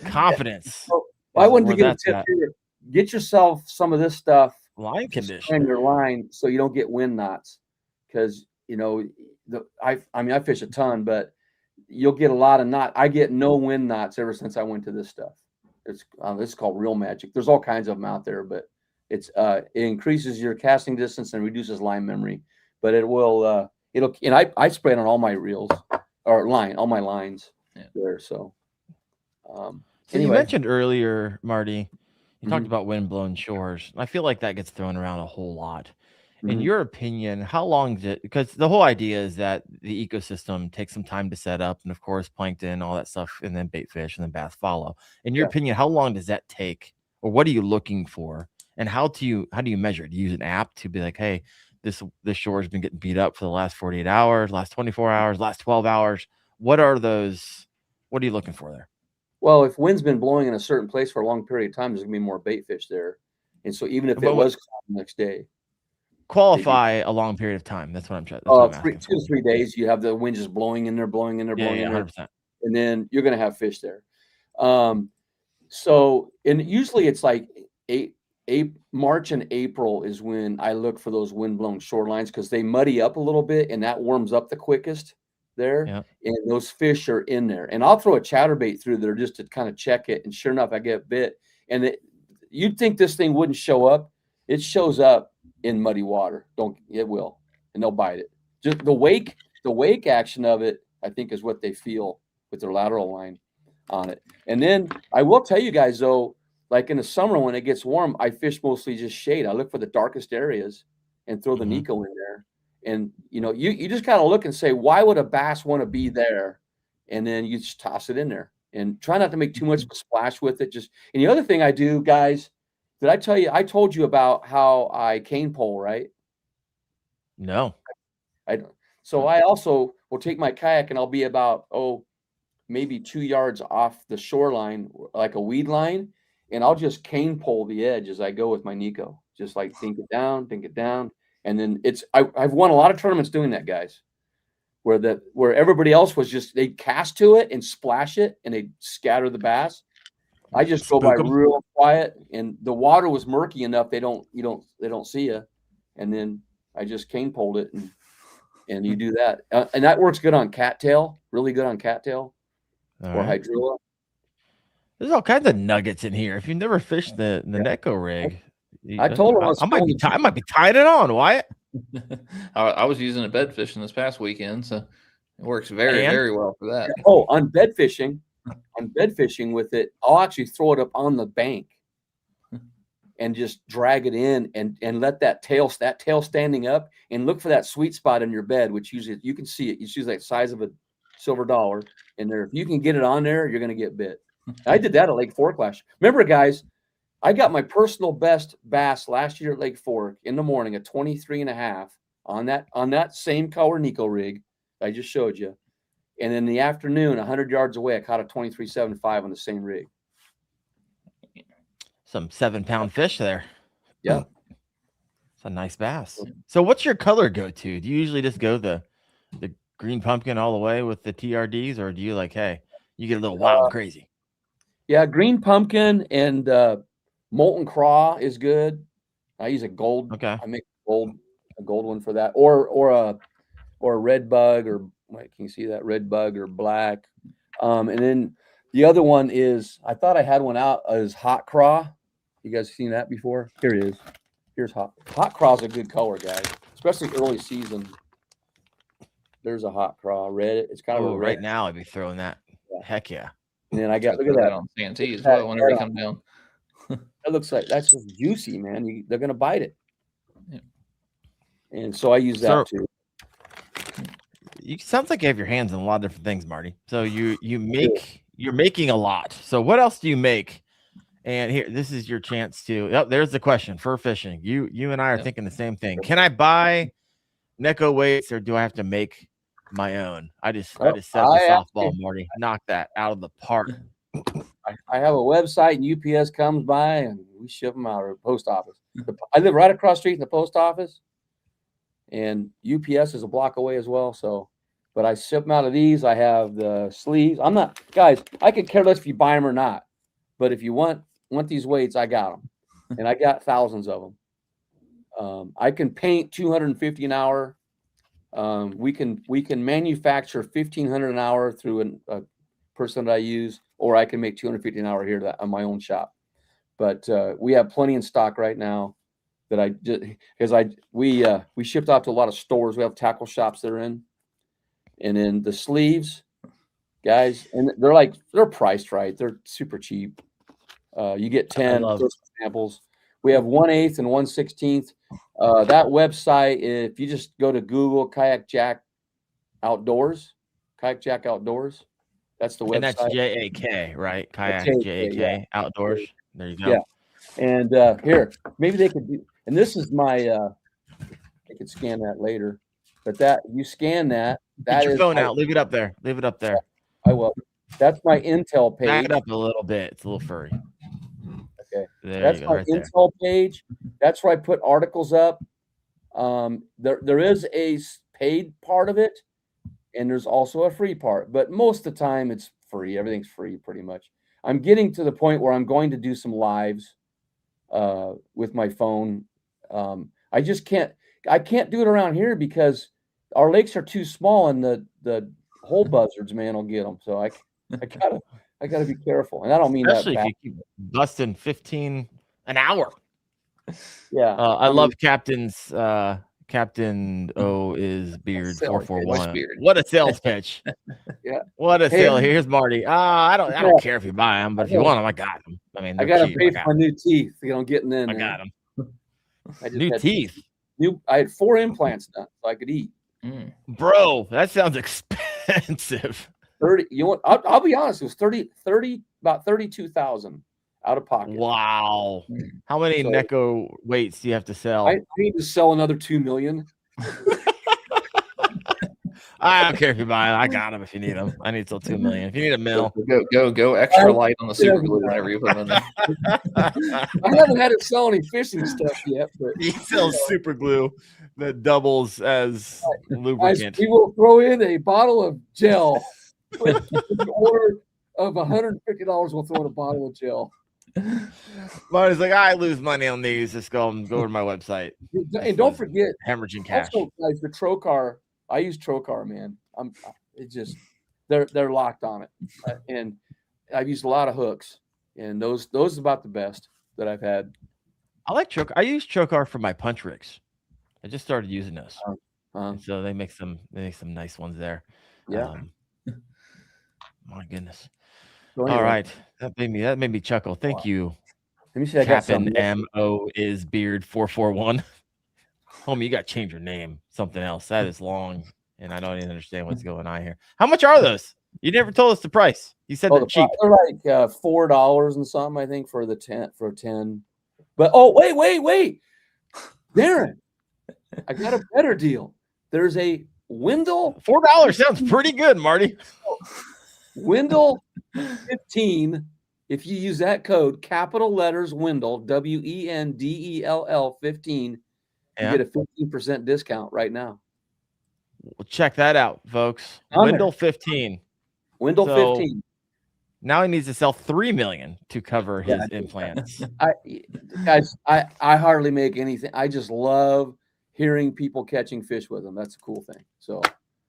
Confidence. So I wanted to get a tip here. Get yourself some of this stuff. Line condition. In your line so you don't get wind knots. Because, I fish a ton, but you'll get a lot of knot. I get no wind knots ever since I went to this stuff. It's called Real Magic. There's all kinds of them out there, but it increases your casting distance and reduces line memory. But it will and I spray it on all my reels or all my lines there. So anyway. You mentioned earlier, Marty, you talked about wind-blown shores. I feel like that gets thrown around a whole lot. In your opinion, how long does it, because the whole idea is that the ecosystem takes some time to set up, and of course plankton, all that stuff, and then bait fish and then bass follow. In your opinion, how long does that take, or what are you looking for, and how do you measure it? Do you use an app to be like, hey, this shore has been getting beat up for the last 48 hours, last 24 hours, last 12 hours? What are you looking for there? Well, if wind's been blowing in a certain place for a long period of time, there's gonna be more bait fish there, and so even if it was the next day. Qualify a long period of time. That's what I'm trying. 2 to 3 days. You have the wind just blowing in there, 100%. And then you're going to have fish there. So, and usually it's like March and April is when I look for those wind-blown shorelines because they muddy up a little bit and that warms up the quickest there. Yep. And those fish are in there. And I'll throw a chatterbait through there just to kind of check it. And sure enough, I get bit. And you'd think this thing wouldn't show up. It shows up in muddy water. It will, and they'll bite it. Just the wake action of it, I think, is what they feel with their lateral line on it. And then I will tell you guys though, like in the summer when it gets warm, I fish mostly just shade. I look for the darkest areas and throw the NEKO in there. And you just kind of look and say, why would a bass want to be there? And then you just toss it in there and try not to make too much of a splash with it. And the other thing I do, guys. Did I tell you? I told you about how I cane pole, right? No. So I also will take my kayak and I'll be about, maybe 2 yards off the shoreline, like a weed line. And I'll just cane pole the edge as I go with my NEKO. Just like dink it down. And then I've won a lot of tournaments doing that, guys. Where everybody else was just, they'd cast to it and splash it and they'd scatter the bass. I just go by real quiet, and the water was murky enough they don't see you, and then I just cane poled it, and you do that, and that works good on cattail, really good on cattail or hydrilla. There's all kinds of nuggets in here. If you've never fished the NEKO rig, I told him I might be tying it on, Wyatt. I was using a bed fishing this past weekend, so it works very well for that. On bed fishing. With it, I'll actually throw it up on the bank and just drag it in and let that tail standing up and look for that sweet spot in your bed, which usually you can see it. It's usually like the size of a silver dollar in there. If you can get it on there, you're going to get bit. I did that at Lake Fork last year. Remember, guys, I got my personal best bass last year at Lake Fork in the morning at 23.5 on that same color NEKO rig I just showed you. And in the afternoon, 100 yards away, I caught a 23.75 on the same rig. Some 7-pound fish there. Yeah. It's a nice bass. So what's your color go-to? Do you usually just go the green pumpkin all the way with the TRDs, or do you you get a little wild and crazy? Yeah, green pumpkin and molten craw is good. I use a gold. Okay. I make a gold one for that, or a red bug, or can you see that red bug or black? And then the other one is, I thought I had one out, is hot craw. You guys seen that before? Here it is. Here's hot craw is a good color, guys, especially early season. There's a hot craw red. It's kind of a red. Right now I'd be throwing that. Heck yeah. And then I got, look Throw at that. on Santee as well whenever they come down. That looks like that's just juicy, man. They're going to bite it. Yeah. And so I use that too. You sounds like you have your hands in a lot of different things, Marty. So you're making a lot. So what else do you make? And here, this is your chance to. Oh, there's the question for fishing. You and I are thinking the same thing. Can I buy NEKO weights, or do I have to make my own? I just set the softball, Marty. Knock that out of the park. I have a website, and UPS comes by, and we ship them out, or post office. I live right across the street in the post office, and UPS is a block away as well. So, but I ship them out of these. I have the sleeves. I'm not, guys, I could care less if you buy them or not. But if you want these weights, I got them, and I got thousands of them. I can paint 250 an hour. We can manufacture 1,500 an hour through a person that I use, or I can make 250 an hour here on my own shop. But we have plenty in stock right now that I just because we shipped out to a lot of stores. We have tackle shops they're in, and then the sleeves, guys, and they're priced right. They're super cheap. You get 10 samples. We have 1/8 and 1/16. That website, if you just go to Google Kayak Jack Outdoors, Kayak Jack Outdoors, that's the website. And that's JAK, right? Kayak JAK Outdoors. There you go. Yeah. And here, maybe they could do, and this is my, I could scan that later, but that you scan that. Get your phone out. Leave it up there. Leave it up there. I will. That's my Intel page. Back it up a little bit. It's a little furry. Okay. That's my Intel page. That's where I put articles up. There is a paid part of it, and there's also a free part. But most of the time, it's free. Everything's free, pretty much. I'm getting to the point where I'm going to do some lives with my phone. I just can't. I can't do it around here because our lakes are too small, and the hole buzzards, man, will get them. So I gotta be careful, and I don't mean especially that. If you keep busting 15 an hour. Yeah, I love Captain's Captain O is Beard 441. What a sales pitch! Yeah, what a sale. Here's Marty. I don't care if you buy them, but if you want them, I got them. I mean, I gotta pay for my new teeth. You know, getting in. I got them. New teeth. I had 4 implants done, so I could eat. Bro, that sounds expensive. 30. You know what? I'll be honest. It was 30, about 32,000 out of pocket. Wow. How many NEKO weights do you have to sell? I need to sell another 2 million. I don't care if you buy them. I got them if you need them. I need till 2 million. If you need a mil, go extra light on the super glue whenever you put them in there. I haven't had to sell any fishing stuff yet, but he sells super glue that doubles as lubricant. We will throw in a bottle of gel. With an order of $150, we'll throw in a bottle of gel. Marty's like, I lose money on these. Just go to my website. And don't forget, hemorrhaging cash. Also, guys, the Trocar. I use Trocar, man. They're locked on it, and I've used a lot of hooks, and those are about the best that I've had. I like Trocar. I use Trocar for my punch rigs. I just started using those, so they make some nice ones there. Yeah. My goodness. So anyway, all right. That made me chuckle. Thank you. Let me see. Captain M.O. is Beard 441. Homie, you got to change your name. Something else. That is long, and I don't even understand what's going on here. How much are those? You never told us the price. You said they're cheap. They're like $4 and something, I think, for 10. But wait. Darren, I got a better deal. There's a Wendell. $4 sounds pretty good, Marty. Wendell 15. If you use that code, capital letters Wendell, WENDELL 15, you get a 15% discount right now. Well, check that out, folks. Wendell 15. Wendell 15. Now he needs to sell 3 million to cover his implants. I hardly make anything. I just love hearing people catching fish with them. That's a cool thing. So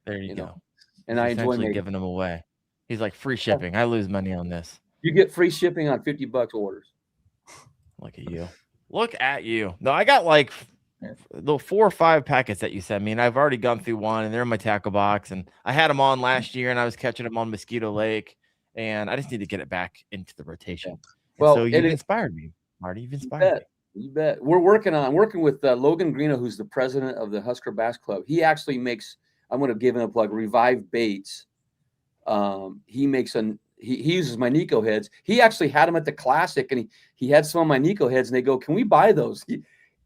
there you go. And I enjoy giving them away. He's like, free shipping. I lose money on this. You get free shipping on $50 orders. Look at you. Look at you. No, I got like the 4 or 5 packets that you sent me, and I've already gone through one, and they're in my tackle box. And I had them on last year, and I was catching them on Mosquito Lake. and I just need to get it back into the rotation. Well, so you've inspired me, Marty. You've inspired me. You bet. We're working with Logan Greeno, who's the president of the Husker Bass Club. He actually makes, I'm going to give him a plug, Revive Baits. He uses my NEKO heads. He actually had them at the Classic, and he had some of my NEKO heads, and they go, "Can we buy those?"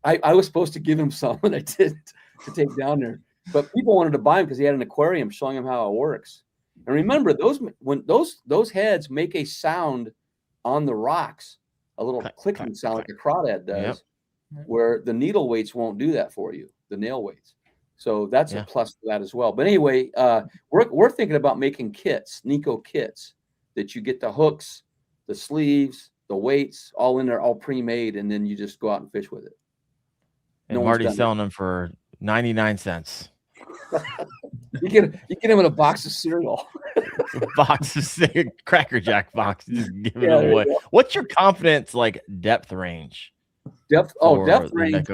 I was supposed to give him some, and I didn't, to take down there. But people wanted to buy them because he had an aquarium showing them how it works. And remember, those heads make a sound on the rocks, a little clicking sound like a crawdad does, where the needle weights won't do that for you, the nail weights. So that's a plus for that as well. But anyway, we're thinking about making kits, NEKO kits, that you get the hooks, the sleeves, the weights, all in there, all pre-made, and then you just go out and fish with it. And Marty's selling them for 99 cents. You get him in a box of cereal. A box of Cracker Jack box. Just give it away. What's your confidence depth range? Depth range.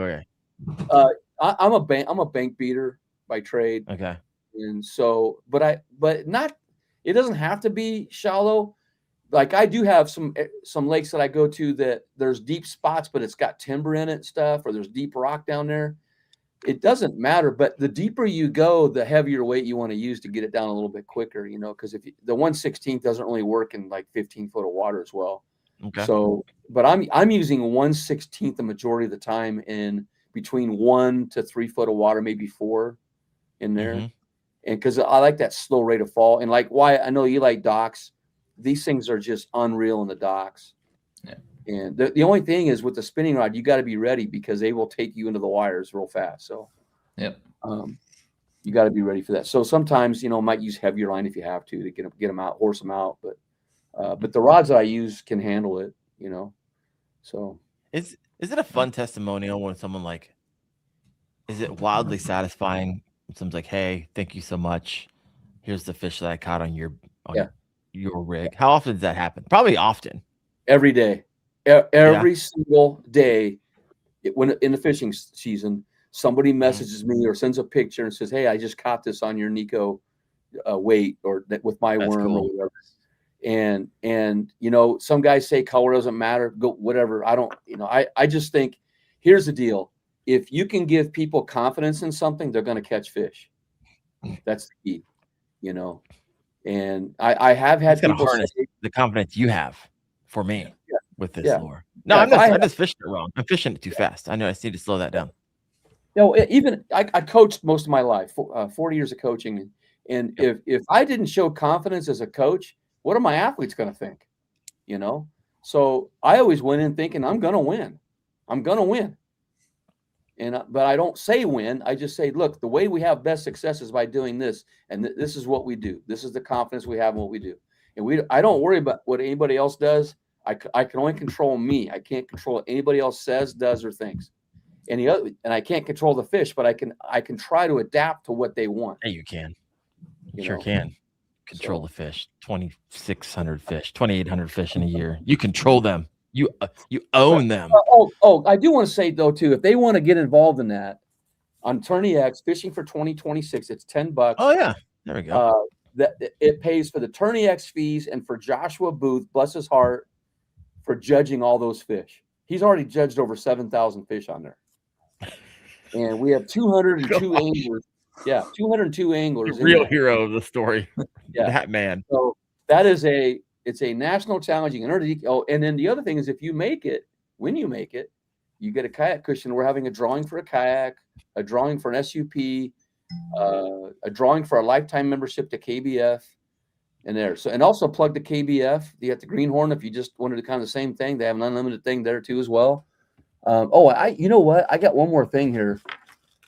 I'm a bank beater by trade. Okay. And so, but it doesn't have to be shallow. Like I do have some lakes that I go to that there's deep spots, but it's got timber in it and stuff, or there's deep rock down there. It doesn't matter, but the deeper you go, the heavier weight you want to use to get it down a little bit quicker, because the 1/16 doesn't really work in 15 foot of water as well. Okay. So, but I'm using 1/16 the majority of the time in between 1 to 3 foot of water, maybe 4 in there. Mm-hmm. And because I like that slow rate of fall, and why I know you like docks, these things are just unreal in the docks. Yeah. And the only thing is with the spinning rod, you got to be ready because they will take you into the wires real fast. So, you got to be ready for that. So sometimes, might use heavier line if you have to get them out, horse them out. But the rods that I use can handle it, So is it a fun testimonial when someone is it wildly satisfying? When someone's like, "Hey, thank you so much. Here's the fish that I caught on your rig." How often does that happen? Probably often. Every day. Every single day, when in the fishing season, somebody messages me or sends a picture and says, "Hey, I just caught this on your NEKO weight or with my worm or whatever." And some guys say color doesn't matter. Go whatever. I don't. I just think here's the deal: if you can give people confidence in something, they're going to catch fish. That's the key. And I have had people harness the confidence you have for me. With this lure. No, I'm not. I just fished it wrong. I'm fishing it too fast. I know I just need to slow that down. Even I coached most of my life, 40 years of coaching. And if I didn't show confidence as a coach, what are my athletes going to think? So I always went in thinking I'm going to win. I'm going to win. But I don't say win. I just say, look, the way we have best success is by doing this. And this is what we do. This is the confidence we have in what we do. And I don't worry about what anybody else does. I can only control me. I can't control what anybody else says, does, or thinks. And I can't control the fish, but I can try to adapt to what they want. Hey, you can. You sure can. Control the fish. 2,600 fish, 2,800 fish in a year. You control them. You own them. I do want to say though too, if they want to get involved in that, on Tourney X Fishing for 2026, it's $10. Oh yeah, there we go. That it pays for the Tourney X fees and for Joshua Booth, bless his heart, for judging all those fish. He's already judged over 7,000 fish on there. And we have 202 anglers. Yeah, 202 anglers. The real hero of the story. That man. So that is it's a national challenge. You can earn it. Oh, and then the other thing is if you make it, when you make it, you get a kayak cushion. We're having a drawing for a kayak, a drawing for an SUP, a drawing for a lifetime membership to KBF. And there. So, and also plug the KBF. You got the Greenhorn. If you just wanted to kind of the same thing, they have an unlimited thing there too as well. You know what? I got one more thing here,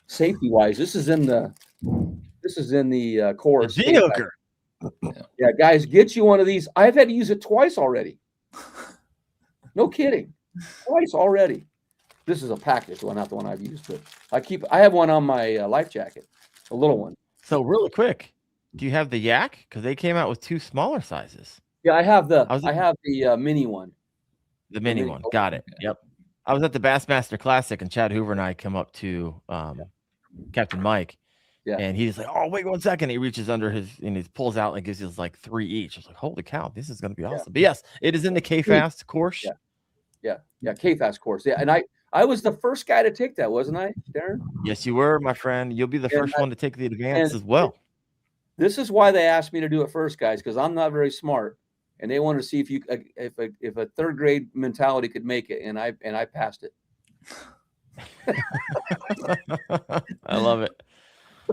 safety wise. This is in the course. Mediocre. Yeah, guys, get you one of these. I've had to use it twice already. No kidding, twice already. This is a package one, not the one I've used, but I have one on my life jacket, a little one. So really quick. Do you have the Yak? Because they came out with 2 smaller sizes. Yeah, I have the mini one. The mini one. Got it. Yep. I was at the Bassmaster Classic, and Chad Hoover and I come up to Captain Mike, Yeah. And he's like, oh, wait 1 second. He reaches under his and he pulls out and gives us like 3 each. I was like, holy cow, this is going to be awesome. But yes, it is in the K-Fast course. Yeah. K-Fast course. Yeah. And I was the first guy to take that, wasn't I, Darren? Yes, you were, my friend. You'll be the first one to take the advance as well. This is why they asked me to do it first, guys, because I'm not very smart, and they wanted to see if a third grade mentality could make it, and I passed it. I love it.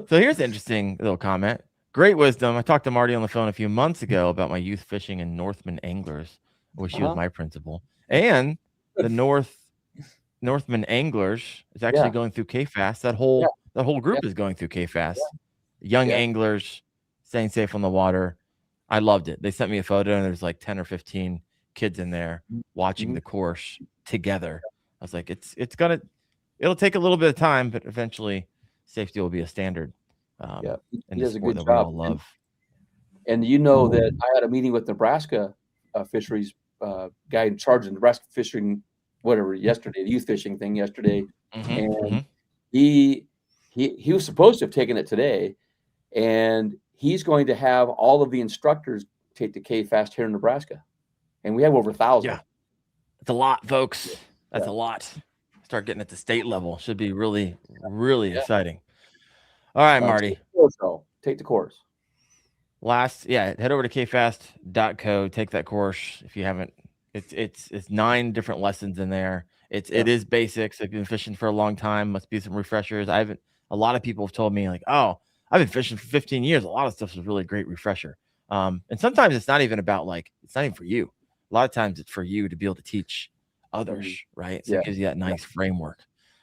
So here's an interesting little comment. Great wisdom. I talked to Marty on the phone a few months ago about my youth fishing in Northman Anglers. I wish he was my principal. And the Northman Anglers is actually going through K-Fast. That whole group is going through K-Fast. Young anglers staying safe on the water. I loved it. They sent me a photo, and there's like 10 or 15 kids in there watching the course together. I was like, it'll take a little bit of time, but eventually safety will be a standard. He does a good job. We all love. And you know that I had a meeting with Nebraska fisheries guy in charge of Nebraska fishing, yesterday, the youth fishing thing yesterday. And he was supposed to have taken it today, and he's going to have all of the instructors take the K-Fast here in Nebraska. And we have over 1,000. Yeah. It's a lot, folks. That's a lot. Start getting at the state level. Should be really, really exciting. All right, Marty. Take the course. Head over to kfast.co. Take that course if you haven't. It's 9 different lessons in there. It is basics. I've been fishing for a long time. Must be some refreshers. A lot of people have told me like, oh, I've been fishing for 15 years. A lot of stuff is a really great refresher. And sometimes it's not even about it's not even for you. A lot of times it's for you to be able to teach others, right? So it gives you that nice framework.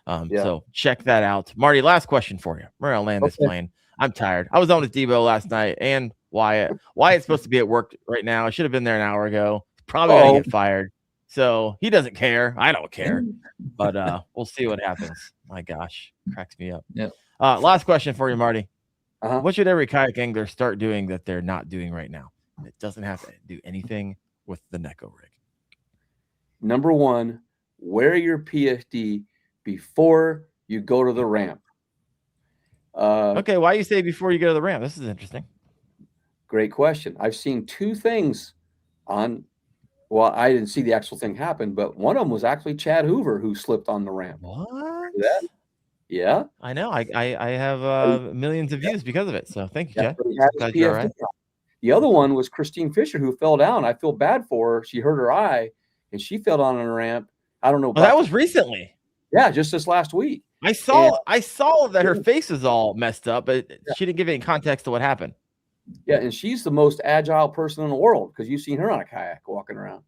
So check that out. Marty, last question for you. We're gonna land this plane. I'm tired. I was on with Debo last night and Wyatt. Wyatt's supposed to be at work right now. I should have been there an hour ago. Probably gonna get fired. So he doesn't care. I don't care. But we'll see what happens. My gosh, cracks me up. Yeah. Last question for you, Marty. What should every kayak angler start doing that they're not doing right now? It doesn't have to do anything with the NEKO rig. Number 1, wear your PFD before you go to the ramp. Okay, why you say before you go to the ramp? This is interesting. Great question. I've seen 2 things on. Well, I didn't see the actual thing happen, but one of them was actually Chad Hoover who slipped on the ramp. What? Yeah, I know. I have millions of views because of it. So thank you, Chad. Right. The other one was Christine Fisher who fell down. I feel bad for her. She hurt her eye, and she fell down on the ramp. I don't know. That was recently. Yeah, just this last week. I saw that her face is all messed up, but she didn't give any context to what happened. Yeah, and she's the most agile person in the world because you've seen her on a kayak walking around.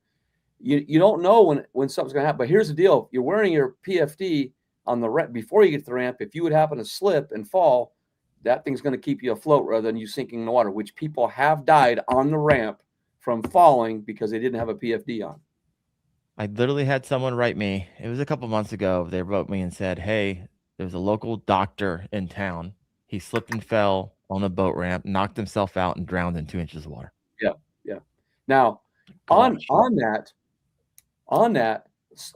You don't know when something's going to happen. But here's the deal: you're wearing your PFD on the ramp before you get to the ramp. If you would happen to slip and fall, that thing's going to keep you afloat rather than you sinking in the water. Which people have died on the ramp from falling because they didn't have a PFD on. I literally had someone write me. It was a couple months ago. They wrote me and said, "Hey, there's a local doctor in town. He slipped and fell on a boat ramp, knocked himself out, and drowned in 2 inches of water." Yeah. Now, on that, a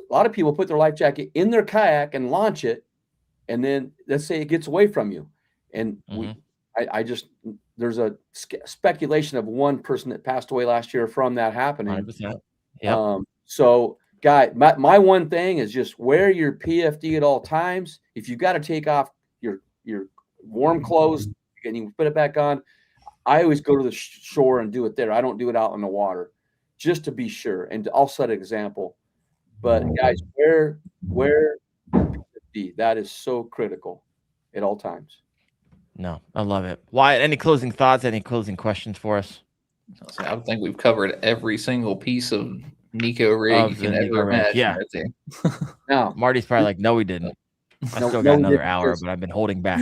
lot of people put their life jacket in their kayak and launch it, and then let's say it gets away from you, and there's a speculation of one person that passed away last year from that happening. 100%. Yeah. So, guy, my one thing is just wear your PFD at all times. If you got to take off your warm clothes and you put it back on, I always go to the shore and do it there. I don't do it out in the water, just to be sure. And I'll set an example. But guys, wear PFD. That is so critical at all times. No, I love it. Wyatt, any closing thoughts? Any closing questions for us? I think we've covered every single piece of NEKO rig you can ever imagine. Yeah. Now, Marty's probably like, no, we didn't. I still got another hour, but I've been holding back.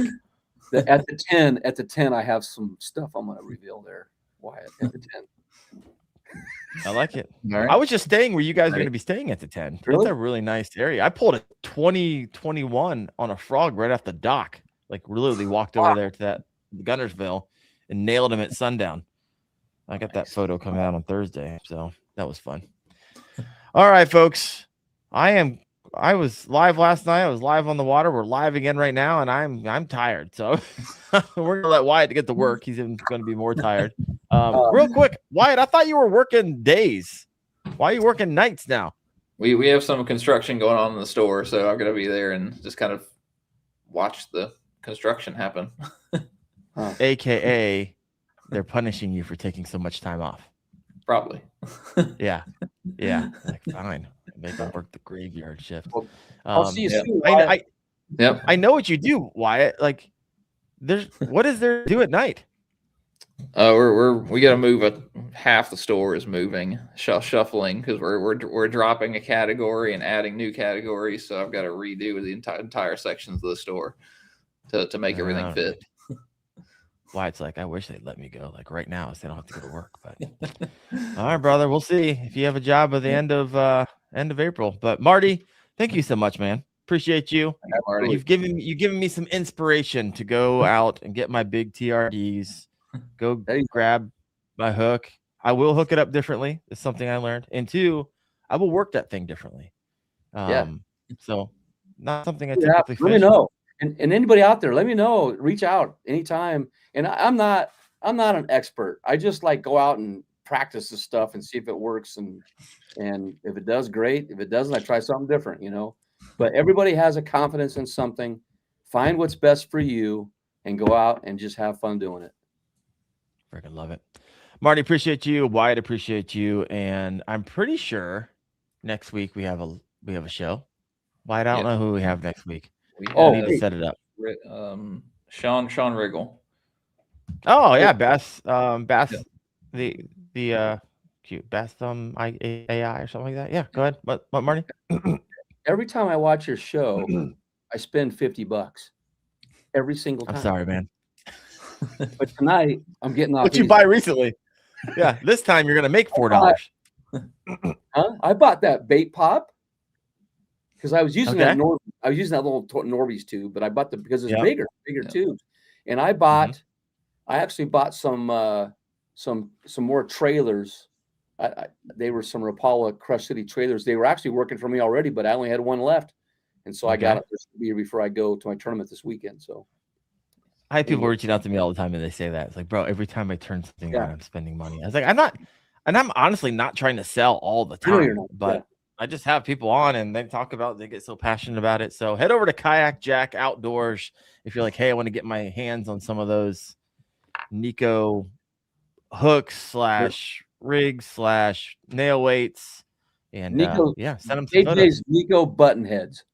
At the 10, I have some stuff I'm going to reveal there, Wyatt, at the 10. I like it. Right. I was just staying where you guys are going to be staying at the 10. Really? That's a really nice area. I pulled a 2021 on a frog right off the dock. Like literally walked over there to that Gunnersville and nailed him at sundown. I got that photo coming out on Thursday, so that was fun. All right, folks. I am I was live last night. I was live on the water. We're live again right now, and I'm tired. So we're gonna let Wyatt get to work. He's even going to be more tired. Real quick, Wyatt, I thought you were working days. Why are you working nights now? We have some construction going on in the store, so I'm gonna be there and just kind of watch the construction happen. AKA, they're punishing you for taking so much time off. Probably. Yeah. Like, fine. Make them work the graveyard shift. I'll see you soon. I know what you do, Wyatt. Like, what is there to do at night? We got to move half the store is moving, shuffling because we're dropping a category and adding new categories. So I've got to redo the entire sections of the store to make everything fit. Wyatt's like, I wish they'd let me go like right now, so I don't have to go to work. But all right, brother, we'll see if you have a job at the end of April. But Marty, thank you so much, man. Appreciate you. You've given me some inspiration to go out and get my big TRDs. Go grab my hook. I will hook it up differently. It's something I learned. And 2, I will work that thing differently. So not something I typically fish. Let me know. And anybody out there, let me know. Reach out anytime. And I'm not an expert. I just like go out and practice this stuff and see if it works. And if it does, great. If it doesn't, I try something different, But everybody has a confidence in something. Find what's best for you and go out and just have fun doing it. Freaking love it. Marty, appreciate you. Wyatt, appreciate you. And I'm pretty sure next week we have a show. Wyatt, I don't know who we have next week. We need to set it up. Sean Riggle. Oh yeah, Bass. The cute Bass AI or something like that. Yeah, go ahead. What Marty? Every time I watch your show, I spend $50 every single time. I'm sorry, man. But tonight I'm getting off. What you buy recently? Yeah, this time you're gonna make $4. I bought that bait pop because I was using that. I was using that little Norby's tube, but I bought because it's bigger tubes. And I bought. I actually bought some more trailers. They were some Rapala Crush City trailers. They were actually working for me already, but I only had one left, and so I got it this year before I go to my tournament this weekend. So. I have people reaching out to me all the time and they say that. It's like, bro, every time I turn something on, I'm spending money. I was like, I'm honestly not trying to sell all the time, but I just have people on and they talk about, they get so passionate about it. So head over to Kayak Jack Outdoors. If you're like, hey, I want to get my hands on some of those NEKO hooks / rigs / nail weights. And NEKO, send them some photos. NEKO button heads.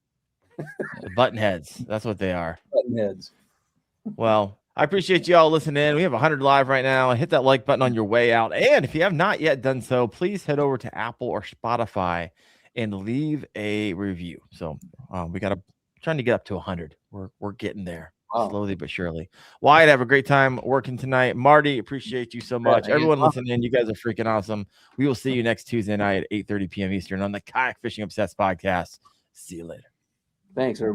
Button heads. That's what they are. Button heads. Well, I appreciate you all listening in. We have 100 live right now. Hit that like button on your way out. And if you have not yet done so, please head over to Apple or Spotify and leave a review. So we got trying to get up to 100. We're getting there slowly but surely. Wyatt, have a great time working tonight. Marty, appreciate you so much. Everyone listening in, you guys are freaking awesome. We will see you next Tuesday night at 8:30 p.m. Eastern on the Kayak Fishing Obsessed podcast. See you later. Thanks, everybody.